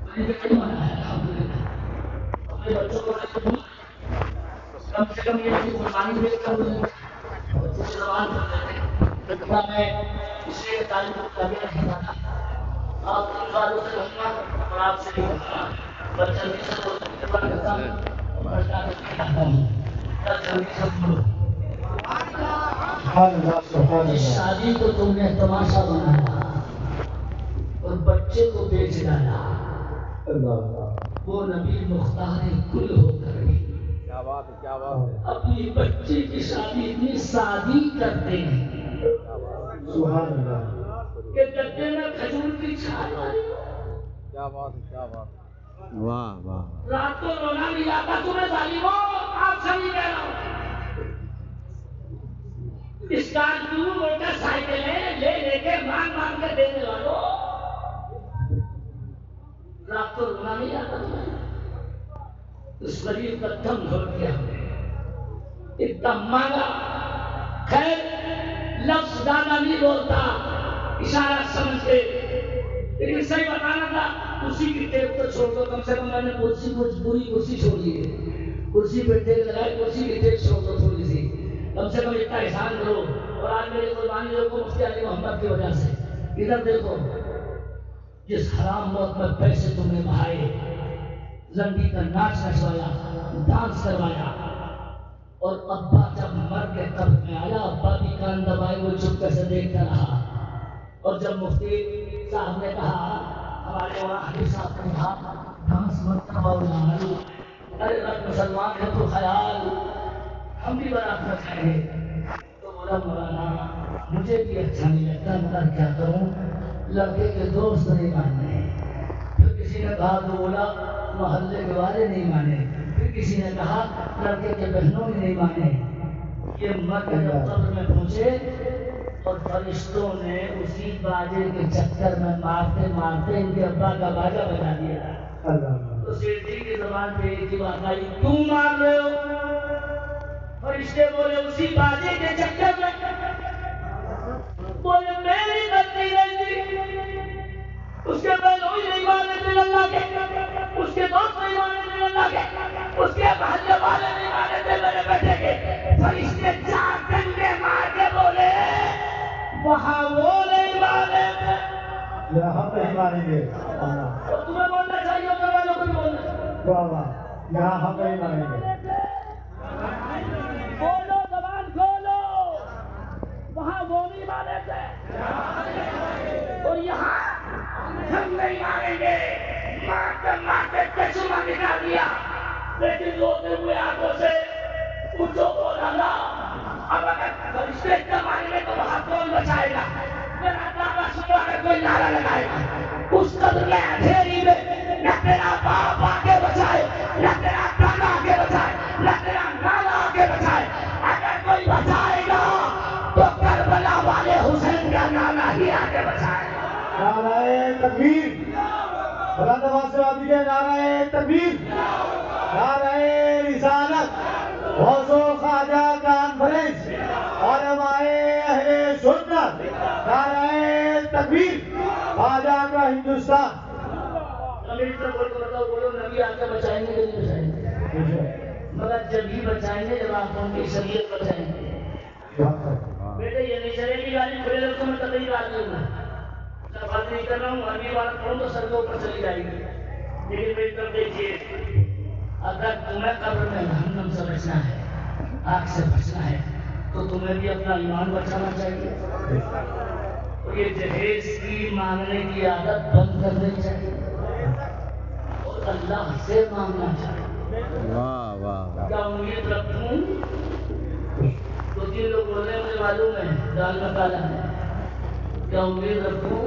ولی کے کئی مانا ہے اپنے بچوں کو کم سے کم یہ قربانی دیکھ کر بچے سے زبان کر دیتے میں اس لیے تعلیم کو کبھی نہیں پاتا آپ ان والوں سے کہوں گا اور آپ سے نہیں کہوں گا بچہ بھی سب کو کرتا ہوں بچہ بھی سب کو اس شادی کو تم نے تماشا بنایا اور بچے کو بیچ ڈالا وہ نبی مختار کل ہو کر اپنی بچی کی شادی اتنی سادی کرتے ہیں کہ گدے میں کھجور کی چھال ماری کیا بات ہے کیا بات واہ واہ رات کو رونا نہیں آتا تمہیں ظالموں آپ سے نہیں کہہ رہا ہوں اسکارپیو موٹر سائیکلیں لے کے مان کے دینے والوں رات کو رونا نہیں آتا تمہیں اس غریب کا دم گھوٹ دیا اتنا مانگا خیر لفظ زیادہ نہیں بولتا اشارہ سمجھ کے لیکن صحیح بتانا تھا اسی کی ٹیپ تو چھوڑ دو کم سے کم میں نے کرسی کو پوری کرسی چھوڑ دی ہے کرسی پہ ٹیپ لگائے کرسی کی ٹیپ چھوڑ دو تھوڑی سی کم سے کم اتنا احسان کرو اور آج میری قربانی دیکھو مفتی علی محمد کی وجہ سے ادھر دیکھو جس حرام موت میں پیسے تم نے بہائے زندگی کا ناچ نچوایا ڈانس کروایا اور ابا جب مر کے قبر میں آیا ابا بھی کان دبائے وہ چپ سے دیکھتا رہا اور جب مفتی صاحب نے کہا ہمارے وہاں حدیث صاحب نے کہا ڈانس مت کرواؤ یار ارے رب مسلمان ہے تو خیال ہم بھی برات نہ کھائیں تو بولا مولانا مجھے بھی اچھا نہیں لگتا مگر کیا کروں لڑکے کے دوست نہیں ماننے پھر کسی نے کہا تو بولا محلے کے والے نہیں مانے پھر کسی نے کہا لڑکے کے بہنوں نے نہیں مانے یہ مر کے جب قبر میں پہنچے اور فرشتوں نے اسی باجے کے چکر میں مارتے مارتے ان کے ابا کا باجا بجا دیا تو سیٹھی کی زبان پہ ایک ہی بات آئی کیوں مار رہے ہو فرشتے بولے اسی باجے کے چکر میں بولے میری غلطی نہیں تھی اس کے بہنوں ہی نہیں مانے تھے اللہ کے اس کے دوست نہیں مانے تھے اللہ کے اس کے محلے والے نہیں مانے تھے میرے بیٹے کے فرشتے چار ڈنڈے مار کے بولے وہاں وہ نہیں مانے تھے یہاں پہ مانیں گے تمہیں بولنا چاہیے تو میں لوگ بولنا یہاں ہم نہیں مانیں گے میں اندھیری میں نہ تیرا باپ آگے بچائے، نہ تیرا دادا آگے بچائے، نہ تیرا نانا آگے بچائے، اگر کوئی بچائے گا تو کربلا والے حسین کا نانا ہی آگے بچائے گا۔ نعرہ تکبیر، بلند آواز سے آدمی کے نعرہ تکبیر، نعرہ رسالت، غوث و خواجہ کانفرنس، علماء اہل سنت، نعرہ تکبیر، خواجہ کا ہندوستان۔ امیر سے بول کر بتاؤ، بولو نبی آ کے بچائیں گے کہ نہیں بچائیں گے؟ مگر جب ہی بچائیں گے جب آپ ان کی شریعت بچائیں گے۔ بیٹے یہ نہیں چلے گی گاڑی کھلے لوگ میں قطعی راضی ہوں میں، میں بات نہیں کر رہا ہوں، عربی بات پڑھوں تو سر کے اوپر چلی جائے گی، لیکن میری طرف دیکھیے، اگر تمہیں قبر میں جہنم سے بچنا ہے، آگ سے بچنا ہے، تو تمہیں بھی اپنا ایمان بچانا چاہیے، اور یہ جہیز کی مانگنے کی عادت بند کرنی چاہیے، اور اللہ سے مانگنا چاہیے۔ واہ واہ واہ، کیا امید رکھوں؟ دو تین لوگ بول رہے ہیں مجھے معلوم ہے دال میں کالا ہے، کیا امید رکھوں؟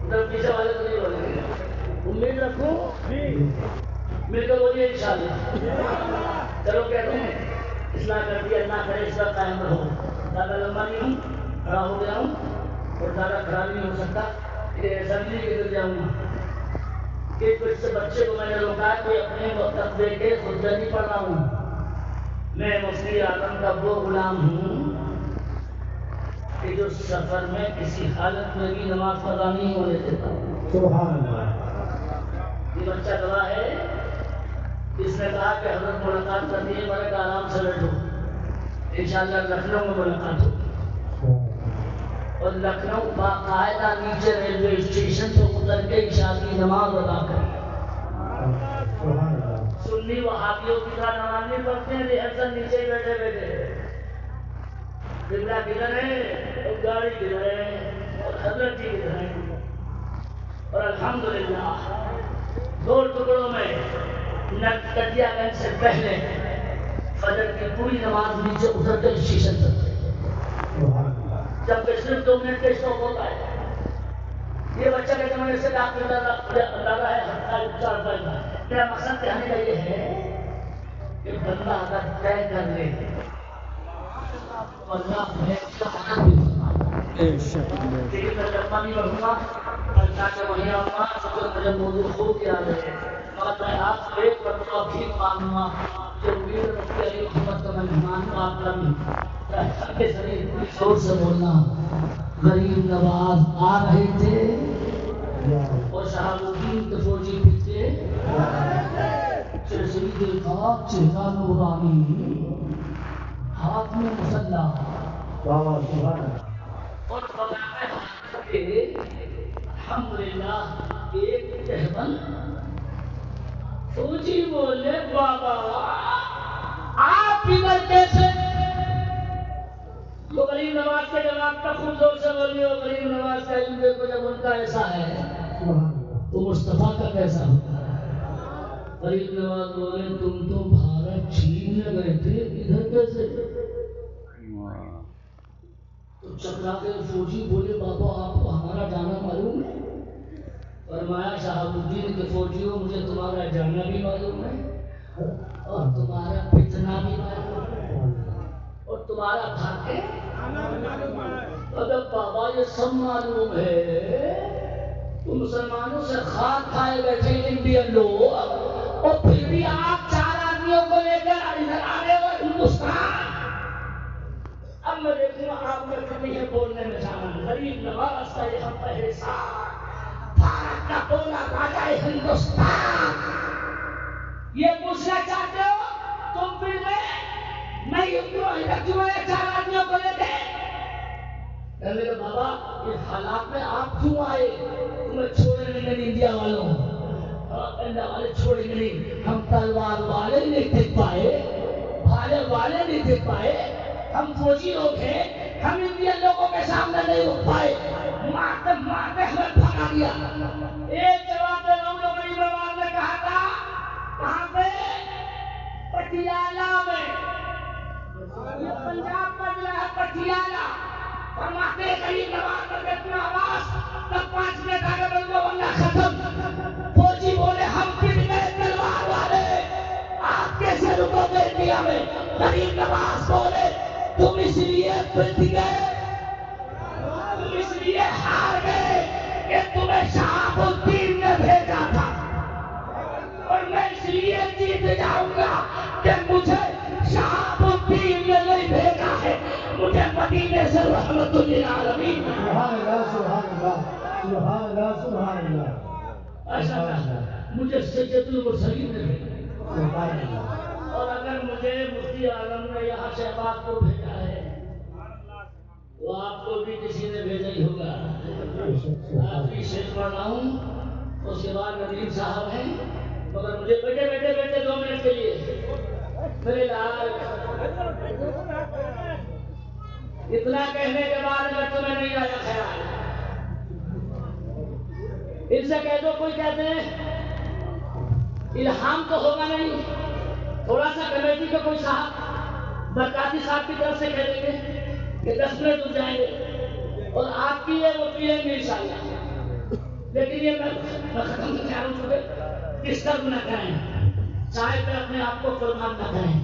ادھر پیچھے والے تو نہیں بولیں گے، امید رکھوں؟ مل کر بولیے انشاءاللہ۔ چلو کہتے ہیں اصلاح کر دی، اللہ کرے اس کا قائم رہو۔ زیادہ لمبا نہیں ہوں، کھڑا ہو گیا ہوں اور زیادہ کھڑا نہیں ہو سکتا، یہ اسمبلی کے گر جاؤں گا کہ کچھ سے بچے کو میں نے روکا کہ اپنے وقت دے کے خطبہ نہیں پڑھ رہا ہوں، میں مفتی اعظم کا وہ غلام ہوں کہ جو سفر میں کسی حالت میں بھی نماز قضا نہیں ہونے دیتا۔ سبحان اللہ۔ یہ بچہ گواہ ہے، اس نے کہا کہ حضرت ملاقات کرنی ہے، میں نے کہا آرام سے بیٹھو، انشاءاللہ لکھنؤ میں ملاقات ہو، اور لکھنؤ باقاعدہ نیچے ریلوے اسٹیشن سے اتر کے عشاء کی نماز ادا کری۔ سنی وہابیوں کی طرح نماز نہیں پڑھتے ہیں، ریہرسل نیچے ہی بیٹھے بیٹھے، قبلہ کدھر ہے اور گاڑی کدھر ہے اور حضرت جی کدھر ہے، اور الحمدللہ دو ٹکڑوں میں نرکٹیا گنج سے پہلے فجر کی پوری نماز نیچے اتر کر اسٹیشن تک، جبکہ صرف 2 منٹ کا اسٹاپ ہوتا ہے۔ یہ بچہ کے زمانے سے ڈاکٹر لگا ہے ہفتہ 4 کا۔ میرا مقصد کہنے کا یہ ہے کہ بندہ اگر طے کر لے تو اللہ لیکن میں لمبا نہیں بڑھوں گا، اللہ کے وہیں آؤں گا تو مجھے موضوع خوب یاد ہے، اور میں آپ کو ایک مرتبہ بھی مانوں گا جو امید رکھتی علی محمد کا مہمان آپ کا بھی زور سے بولنا۔ غریب نواز آ رہے تھے اور شہاب الدین کے فوجی پیچھے شہید کا چہرہ نورانی، ہاتھ میں مسلح اور الحمدللہ ایک تہبند فوجی بولے بابا آپ ادھر کیسے؟ تو غریب نواز کے جواب کا خوب زور سے بولیے، اور غریب نواز کا علم دیکھو جب ان کا ایسا ہے تو مصطفیٰ کا کیسا ہوتا ہے؟ غریب نواز بولے تم تو بھارت چھیننے گئے تھے، ادھر کیسے؟ تو چکرا کے فوجی بولے بابا آپ کو ہمارا جانا معلوم ہے؟ فرمایا شہاب الدین کے فوجیوں مجھے تمہارا جانا بھی معلوم ہے اور تمہارا فتنہ بھی معلوم ہے اور تمہارا بھاگے، اگر بابا یہ سب معلوم ہے تو مسلمانوں سے خاک کھائے بیٹھے انڈین لوگ، اور پھر بھی آپ 4 آدمیوں کو لے کر ادھر آ رہے ہو ہندوستان۔ اب میں دیکھوں گا آپ میں کتنی ہے بولنے میں جانا۔ غریب نواز کا یہ ہم احسان، بھارت کا بولا راجا ہندوستان، یہ پوچھنا چاہتے ہو تم پھر میں کیوں 4 آدمیوں کو لے کے؟ میرے بابا اس حالات میں آپ کیوں آئے؟ تمہیں چھوڑیں گے نہیں انڈیا والوں، انڈیا والے چھوڑیں گے نہیں، ہم تلوار والے نہیں دیکھ پائے، بھالے والے نہیں دیکھ پائے، ہم فوجی لوگ ہیں، ہم انڈین لوگوں کے سامنے نہیں رک پائے، مارتے مارتے ہمیں بھگا دیا۔ ایک جواب دے رہا ہوں جو غریب نواز نے کہا تھا، کہاں پہ؟ پٹیالہ میں، یہ پنجاب کا ضلع ہے پٹیالہ۔ فرماتے غریب نواز پر اتنا آواز تب 5 منٹ آگے بڑھ جاؤ ورنہ دنیا میں غریب نواز بولے تم اس لیے پلٹ گئے، تم اس لیے ہار گئے کہ تمہیں شہاب الدین نے بھیجا تھا، اور میں اس لیے جیت جاؤں گا کہ مجھے شہاب الدین نے نہیں بھیجا ہے، مجھے مدینے سے رحمت للعالمین۔ سبحان اللہ سبحان اللہ سبحان اللہ سبحان اللہ ایسا مجھے سید المرسلین نے بھیجا، سبحان اللہ۔ اور اگر مجھے مفتی اعظم نے یہاں شہباز کو بھیجا ہے تو آپ کو بھی کسی نے بھیجا ہی ہوگا۔ آخری شیخ پڑھ رہا ہوں، اس کے بعد ندیم صاحب ہیں، مگر مجھے بیٹے 2 منٹ کے لیے میرے لال اتنا کہنے کے بعد اگر تمہیں نہیں آیا خیال، ان سے کہہ دو، کوئی کہتے ہیں الہام تو ہوگا نہیں، تھوڑا سا کمیٹی کا کوئی صاحب برکاتی صاحب کی طرف سے کہہ دیں گے کہ 10 منٹ رک جائیں گے اور آپ پیے وہ پیئیں گے انشاءاللہ۔ لیکن یہ میں ختم کر رہا ہوں، چونکہ ڈسٹرب نہ کریں، چائے پہ اپنے آپ کو قربان نہ کریں۔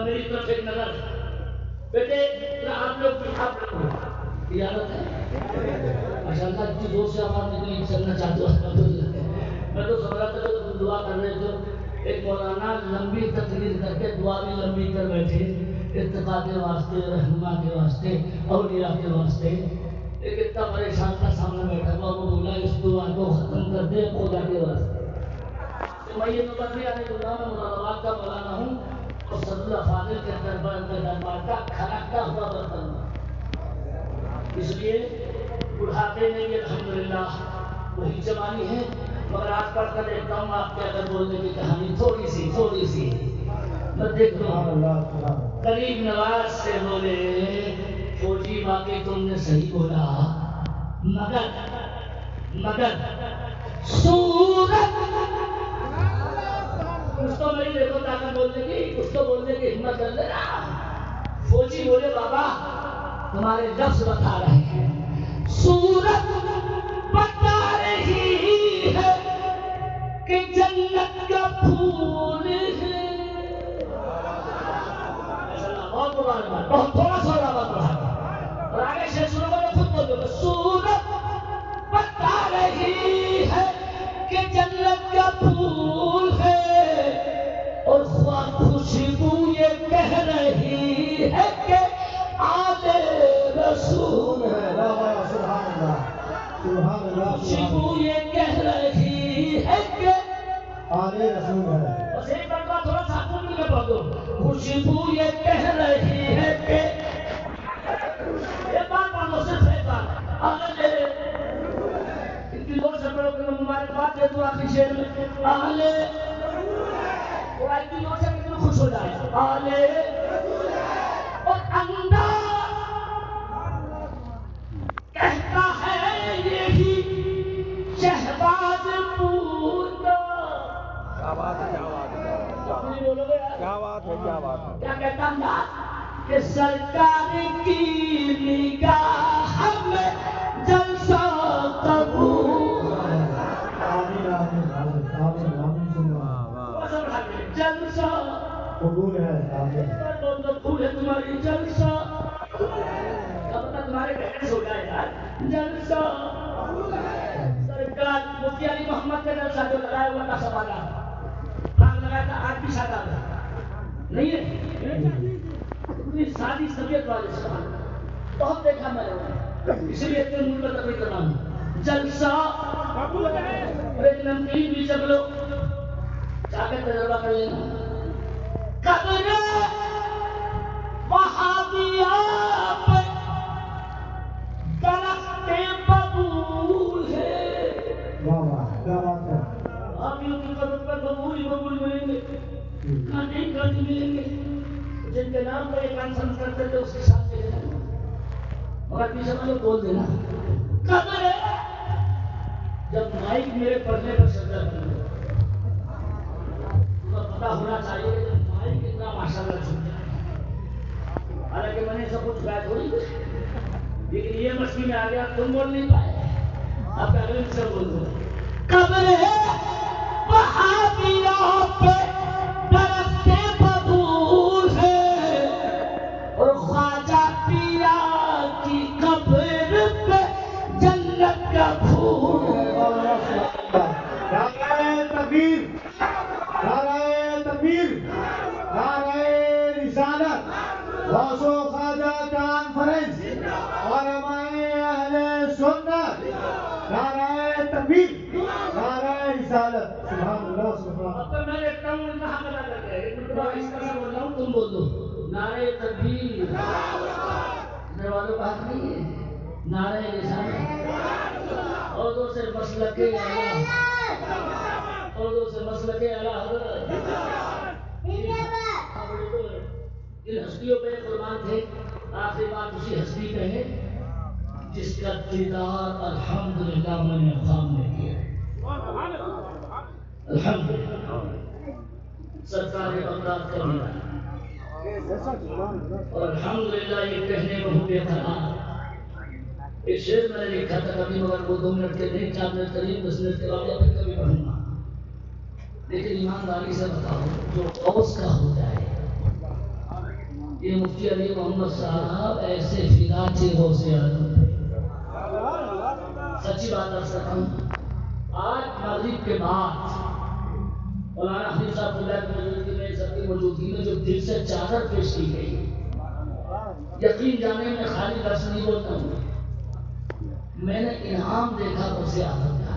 میری طرف ایک نظر بیٹے، آپ لوگ پیشاب رکھو، اجازت ہے؟ ماشاءاللہ اتنی زور سے آواز نکلی، چلنا چاہتے ہو میں تو سمجھ رہا تھا کہ تم دعا کر رہے تھے۔ ایک مولانا لمبی تقریر کر کے دعا بھی لمبی کر بیٹھے، ارتقاء کے واسطے، رہنما کے واسطے، اولیاء کے واسطے۔ ایک اتنا پریشان کا سامنے بیٹھا ہوا، وہ بولا اس دعا کو ختم کر دے خدا کے واسطے۔ تو میں یہ نوبت نہیں آنے دوں گا، میں مراد آباد کا مولانا ہوں اور صد اللہ فاضل کے دربار کا کھڑکتا ہوا برتن ہوں۔ اس لیے بڑھاپے میں بھی الحمدللہ وہی جوانی ہے، مگر آج پڑھ کر دیکھتا ہوں آپ کے اگر بولنے کی کہانی تھوڑی سی میں دیکھ لوں۔ غریب نواز سے بولے فوجی واقعی تم نے صحیح بولا، مگر صورت کچھ تو میری دیکھو طاقت بولنے کی، کچھ تو بولنے کی ہمت کر لینا۔ فوجی بولے بابا تمہارے لفظ بتا رہے ہیں، صورت بتا رہی ہے کہ جنت کا پھول ہے۔ بہت مبارکباد، بہت تھوڑا سا بات پڑھا اور آگے سے سنو گے خود بولو گے، صورت بتا رہی ہے کہ جنت کا پھول ہے، اور خوشبو یہ کہہ رہی ہے کہ آل رسول ہے۔ خوشبو یہ کہہ رہی ہے کہ آل رسول ہے۔ بس ایک بار تھوڑا سا مل کے پڑھ دو، خوشبو یہ کہہ رہی ہے کہ ایک بار پڑھ دو، صرف ایک بار۔ ان کی زور سے پڑھو کہ میں مبارکباد دے دوں آخری شعر میں۔ آلے تھوڑا اتنی زور سے کتنے خوش ہو جائے، آلے اور انداز کہتا ہے یہی شہباز پور کا۔ کیا بات ہے، کیا بات ہے، کیا بات ہے، کیا بات ہے۔ کیا کہتا انداز کہ سرکار کی نگاہ میں جلسہ قبول، جلسہ قبول ہے، قبول ہے تمہاری جلسہ، کیا پتہ تمہارے کہنے سے ہو جائے یار، جلسہ سرکار مفتی علی محمد کا جلسہ جو لگایا ہوا تھا سوالہ بھاگ لگایا تھا، آج بھی شاداب ہے نہیں ہے؟ اتنی سادی طبیعت والے سوال بہت دیکھا میں نے، اس لیے اتنے ملک کا تقریر کر رہا ہوں۔ جلسہ اور ایک نمکین بھی جب لو جا کے تجربہ کر لینا۔ قبر وہابیہ پہ درخت ببول ہے۔ واہ واہ، کیا بات ہے۔ وہابیوں کی قبر پر ببول ہی ببول ملیں گے، کانٹے ہی کانٹے ملیں گے، جن کے نام پر ایک کانسنس کرتے تھے اس کے ساتھ لے لینا، مگر پیچھے میں بول دینا قبر ہے۔ جب مائک میرے پڑھنے پر شکر کریں تو پتہ ہونا چاہیے کہ مائک کتنا ماشاءاللہ چھوٹ جائے، حالانکہ میں نے سب کچھ کہا تھوڑی کچھ، لیکن یہ مسئلہ میں آ گیا تم بول نہیں پائے، آپ اگلے سے بول دو۔ قبر ہے وہابیوں پہ درخت ببول رسالت غوث و خواجہ کانفرنس علماء اہل سنت نعرہ تکبیر نعرہ رسالت سبحان اللہ سبحان اللہ. اب تو میں دیکھتا ہوں ان کا حق ادا کر کے ایک مرتبہ اس طرح سے بول رہا ہوں تم بول دو نعرہ تکبیر میرے والوں کا حق نہیں ہے نعرہ رسالت اور دو سے مسلک اعلیٰ اور دو سے مسلک اعلیٰ حضرت ان ہستیوں پہ قربان تھے. آخری بات اسی ہستی پہ ہے جس کا دیدار الحمدللہ میں نے خواب میں کیا الحمدللہ سرکار بغداد کا اور الحمدللہ یہ کہنے میں ہوں بےقرار. ایک شعر میں نے لکھا تھا کبھی مگر وہ 2 منٹ کے نہیں 4 منٹ قریب 10 منٹ کے بعد یا پھر کبھی پڑھوں گا. لیکن ایمانداری سے بتاؤ جو اوس کا ہو جائے یہ مفتی علی محمد صاحب ایسے فدا تھے غوث اعظم پہ. سچی بات کر سکتا ہوں. آج مغرب کے بعد مولانا حنیف صاحب کی موجودگی میں سب کی موجودگی میں جو دل سے چادر پیش کی گئی یقین جانے میں خالی لفظ نہیں بولتا ہوں. میں نے انعام دیکھا غوث اعظم کا.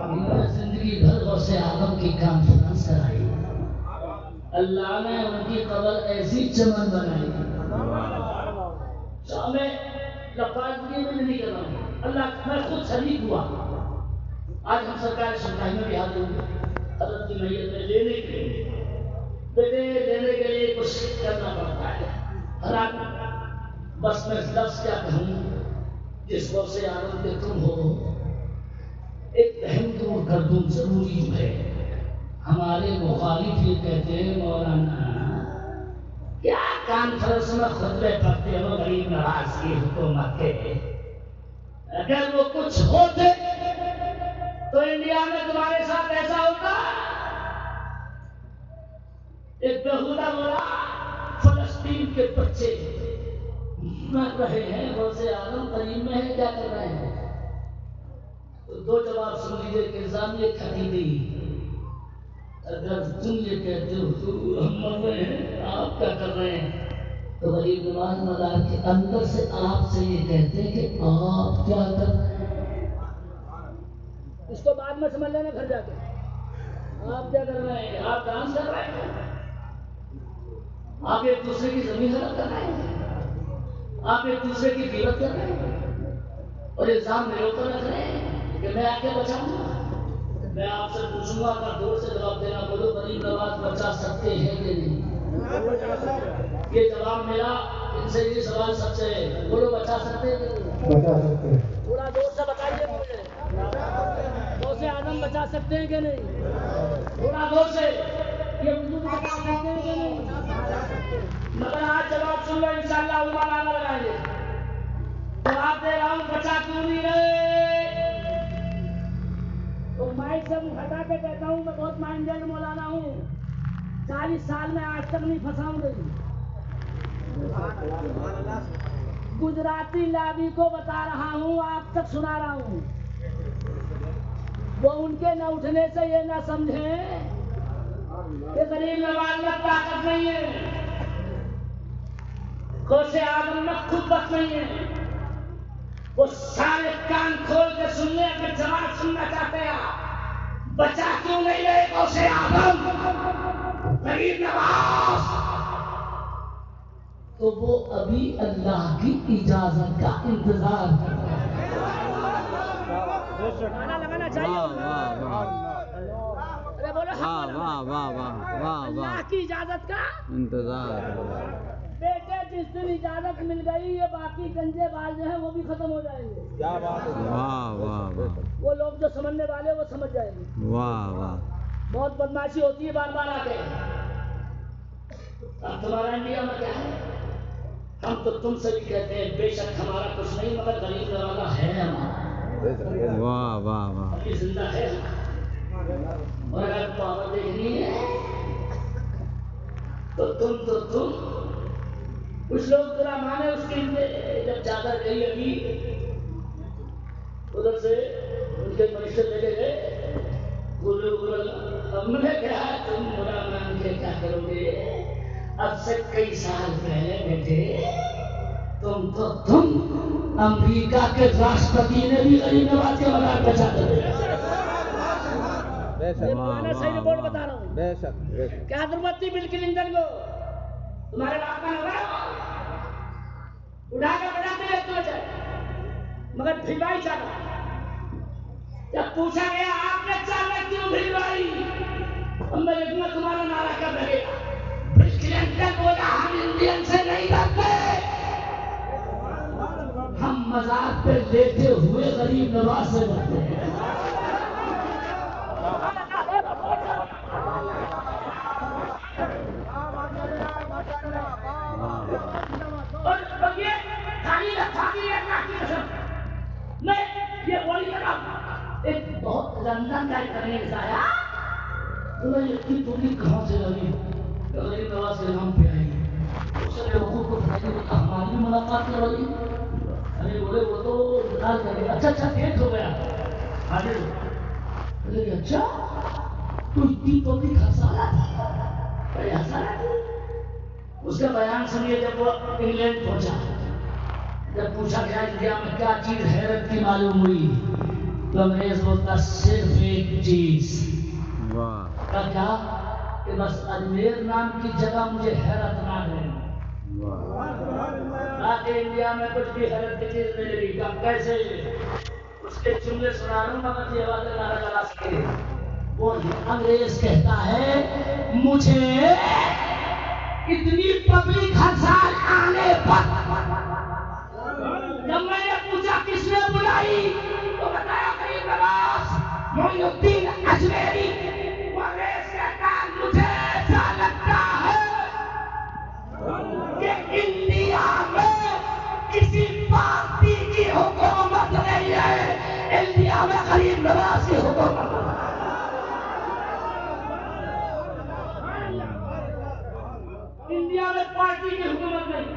انہوں نے زندگی بھر غوث اعظم کی کانفرنس کرائی. اللہ نے ان کی قبر ایسی چمن بنائی میں لفاظگی میں نہیں کر رہا ہوں. اللہ میں خود شریک ہوا. آج ہم سرکار سرکاری میں بھی حاضر ہوئے حضرت کی میت میں لینے کے لیے بیٹے لینے کے لیے کچھ کرنا پڑتا ہے. حالانکہ بس میں لفظ کیا کہوں جس غوث اعظم کے تم ہو ایک اہم دور کر دوں ضروری جو ہے. ہمارے مخالف یہ کہتے ہیں مولانا کیا کانفرنس میں خطبے پڑھتے ہو غریب نواز کی حکومت کے. اگر وہ کچھ ہوتے تو انڈیا میں تمہارے ساتھ ایسا ہوتا. ایک بہودہ بولا فلسطین کے بچے مر رہے ہیں غوث اعظم قریب میں ہے کیا کر رہے ہیں. تو 2 جواب سن لیجیے کہ الزام یہ کھٹی دی. اگر تم یہ کہتے ہو تو ہم مر رہے ہیں آپ کیا کر رہے ہیں تو غریب نواز مدار کے اندر سے آپ سے یہ کہتے ہیں کہ آپ کیا کر رہے ہیں. اس کو بعد میں سمجھ لینا گھر جا کے. آپ کیا کر رہے ہیں آپ ڈانس کر رہے ہیں آپ ایک دوسرے کی زمین حلق کر رہے ہیں آپ ایک دوسرے کی غیبت کر رہے ہیں اور الزام میرے اوپر رکھ رہے ہیں کہ میں آپ کے بچاؤں گا. میں آپ سے پوچھوں گا اگر دور سے جواب دینا بولو غریب نواز بچا سکتے ہیں کہ نہیں. یہ جواب میرا ان سے یہ سوال سب سے ہے بولو بچا سکتے ہیں کہ نہیں. بچا سکتے ہیں. تھوڑا دور سے بتائیے مجھے غوث اعظم بچا سکتے ہیں کہ نہیں. تھوڑا دور سے یہ وجود بچا سکتے ہیں کہ نہیں. مگر آج جواب سن لو انشاءاللہ مولانا لگائیں گے. جواب دے رہا ہوں بچا کیوں نہیں رہے. تو مائک سے منہ ہٹا کے کہتا ہوں میں بہت مائنڈیڈ مولانا ہوں. 40 سال میں آج تک نہیں پھنساؤں گی. گجراتی لابی کو بتا رہا ہوں آپ تک سنا رہا ہوں. وہ ان کے نہ اٹھنے سے یہ نہ سمجھیں کہ غریب نواز میں طاقت نہیں ہے. غوث اعظم میں خود بخت نہیں ہے. وہ سارے کان کھول کے سن لیں. اگر جواب سننا چاہتے ہیں آپ بچا کیوں نہیں رہے غوث اعظم غریب نواز تو وہ ابھی اللہ کی اجازت کا انتظار کر رہے ہیں. گانا لگانا چاہیے. اللہ کی اجازت کا انتظار. بیٹے جس دن اجازت مل گئی یہ باقی گنجے باز جو ہیں وہ بھی ختم ہو جائیں گے. واہ واہ واہ. وہ لوگ جو سمجھنے والے وہ سمجھ جائیں گے. واہ واہ. بہت بدماشی ہوتی ہے بار بار آ کے. اب تمہارا انڈیا میں کیا ہے. ہم تو تم سے بھی کہتے ہیں بے شک ہمارا کچھ نہیں مگر غریب نوازا ہے ہمارا. واہ واہ واہ. ابھی زندہ ہے اور اگر پاور دیکھنی ہے تو تم کچھ لوگ ذرا مانے اس کے جب چادر گئی ابھی ادھر سے ان کے منسٹر لے کے گئے اب مجھے کیا تم مولانا کے کیا کرو گے. اب سے کئی سال پہلے بیٹے تم امریکہ کے راشٹرپتی نے بھی غریب نواز کے مزار پہ چاہتے تھے. صحیح رپورٹ بتا رہا ہوں. کیا ضرورت تھی بل کلنٹن کو تمہارے باپ کا نوکر اٹھا کے بجاتے ہیں تو بچے مگر بھلوائی چاہتا. جب پوچھا گیا آپ نے چاہتا کیوں بھلوائی میں دیکھوں گا تمہارا نعرہ کب لگے گا. بل کلنٹن بولا ہم انڈین سے نہیں ڈرتے ہم مزار پہ لیتے ہوئے غریب نواز سے ڈرتے ہیں. میں یہ بولی کرا ایک بہت لندن کا کرنے آیا تو میں اتنی ٹوٹی کہاں سے لگی غریب نواز کے نام پہ آئی. اس نے لوگوں کو ہماری ملاقات کروائی. ارے بولے وہ تو اچھا ڈیٹ ہو گیا. اچھا تو اتنی ٹوٹی خرسانہ تھی. اس کا بیان سنیے. جب وہ انگلینڈ پہنچا جب پوچھا گیا انڈیا میں کیا چیز حیرت کی معلوم ہوئی تو انگریز بولتا صرف ایک چیز کیا کہ بس اجمیر نام کی جگہ مجھے حیرت نہ لگی. آگے انڈیا میں کچھ بھی حیرت کی چیز نہیں لگی. کب کیسے اس کے جملے سنا رہا ہوں مگر یہ بات نہ لگا سکے. وہ انگریز کہتا ہے مجھے اتنی پبلک ہزار آنے پر جب میں نے پوچھا کس نے بلائی تو بتایا غریب نواز معین الدین اجمیری. انگریز کہتا مجھے ایسا لگتا ہے کہ انڈیا میں کسی پارٹی کی حکومت نہیں ہے انڈیا میں غریب نواز کی حکومت. انڈیا میں پارٹی کی حکومت نہیں.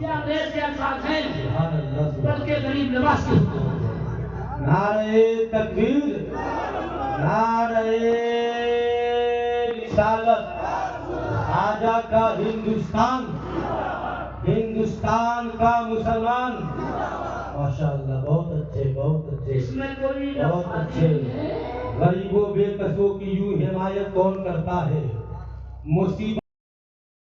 یہ انگریز کے الفاظ ہیں بلکہ غریب نواز کی حکومت. نعرہ تکبیر نعرہ رسالت. آجا کا ہندوستان کا مسلمان. ماشاءاللہ بہت اچھے اس میں کوئی بہت اچھے. غریبوں بے کسوں کی یوں حمایت کون کرتا ہے. مصیبت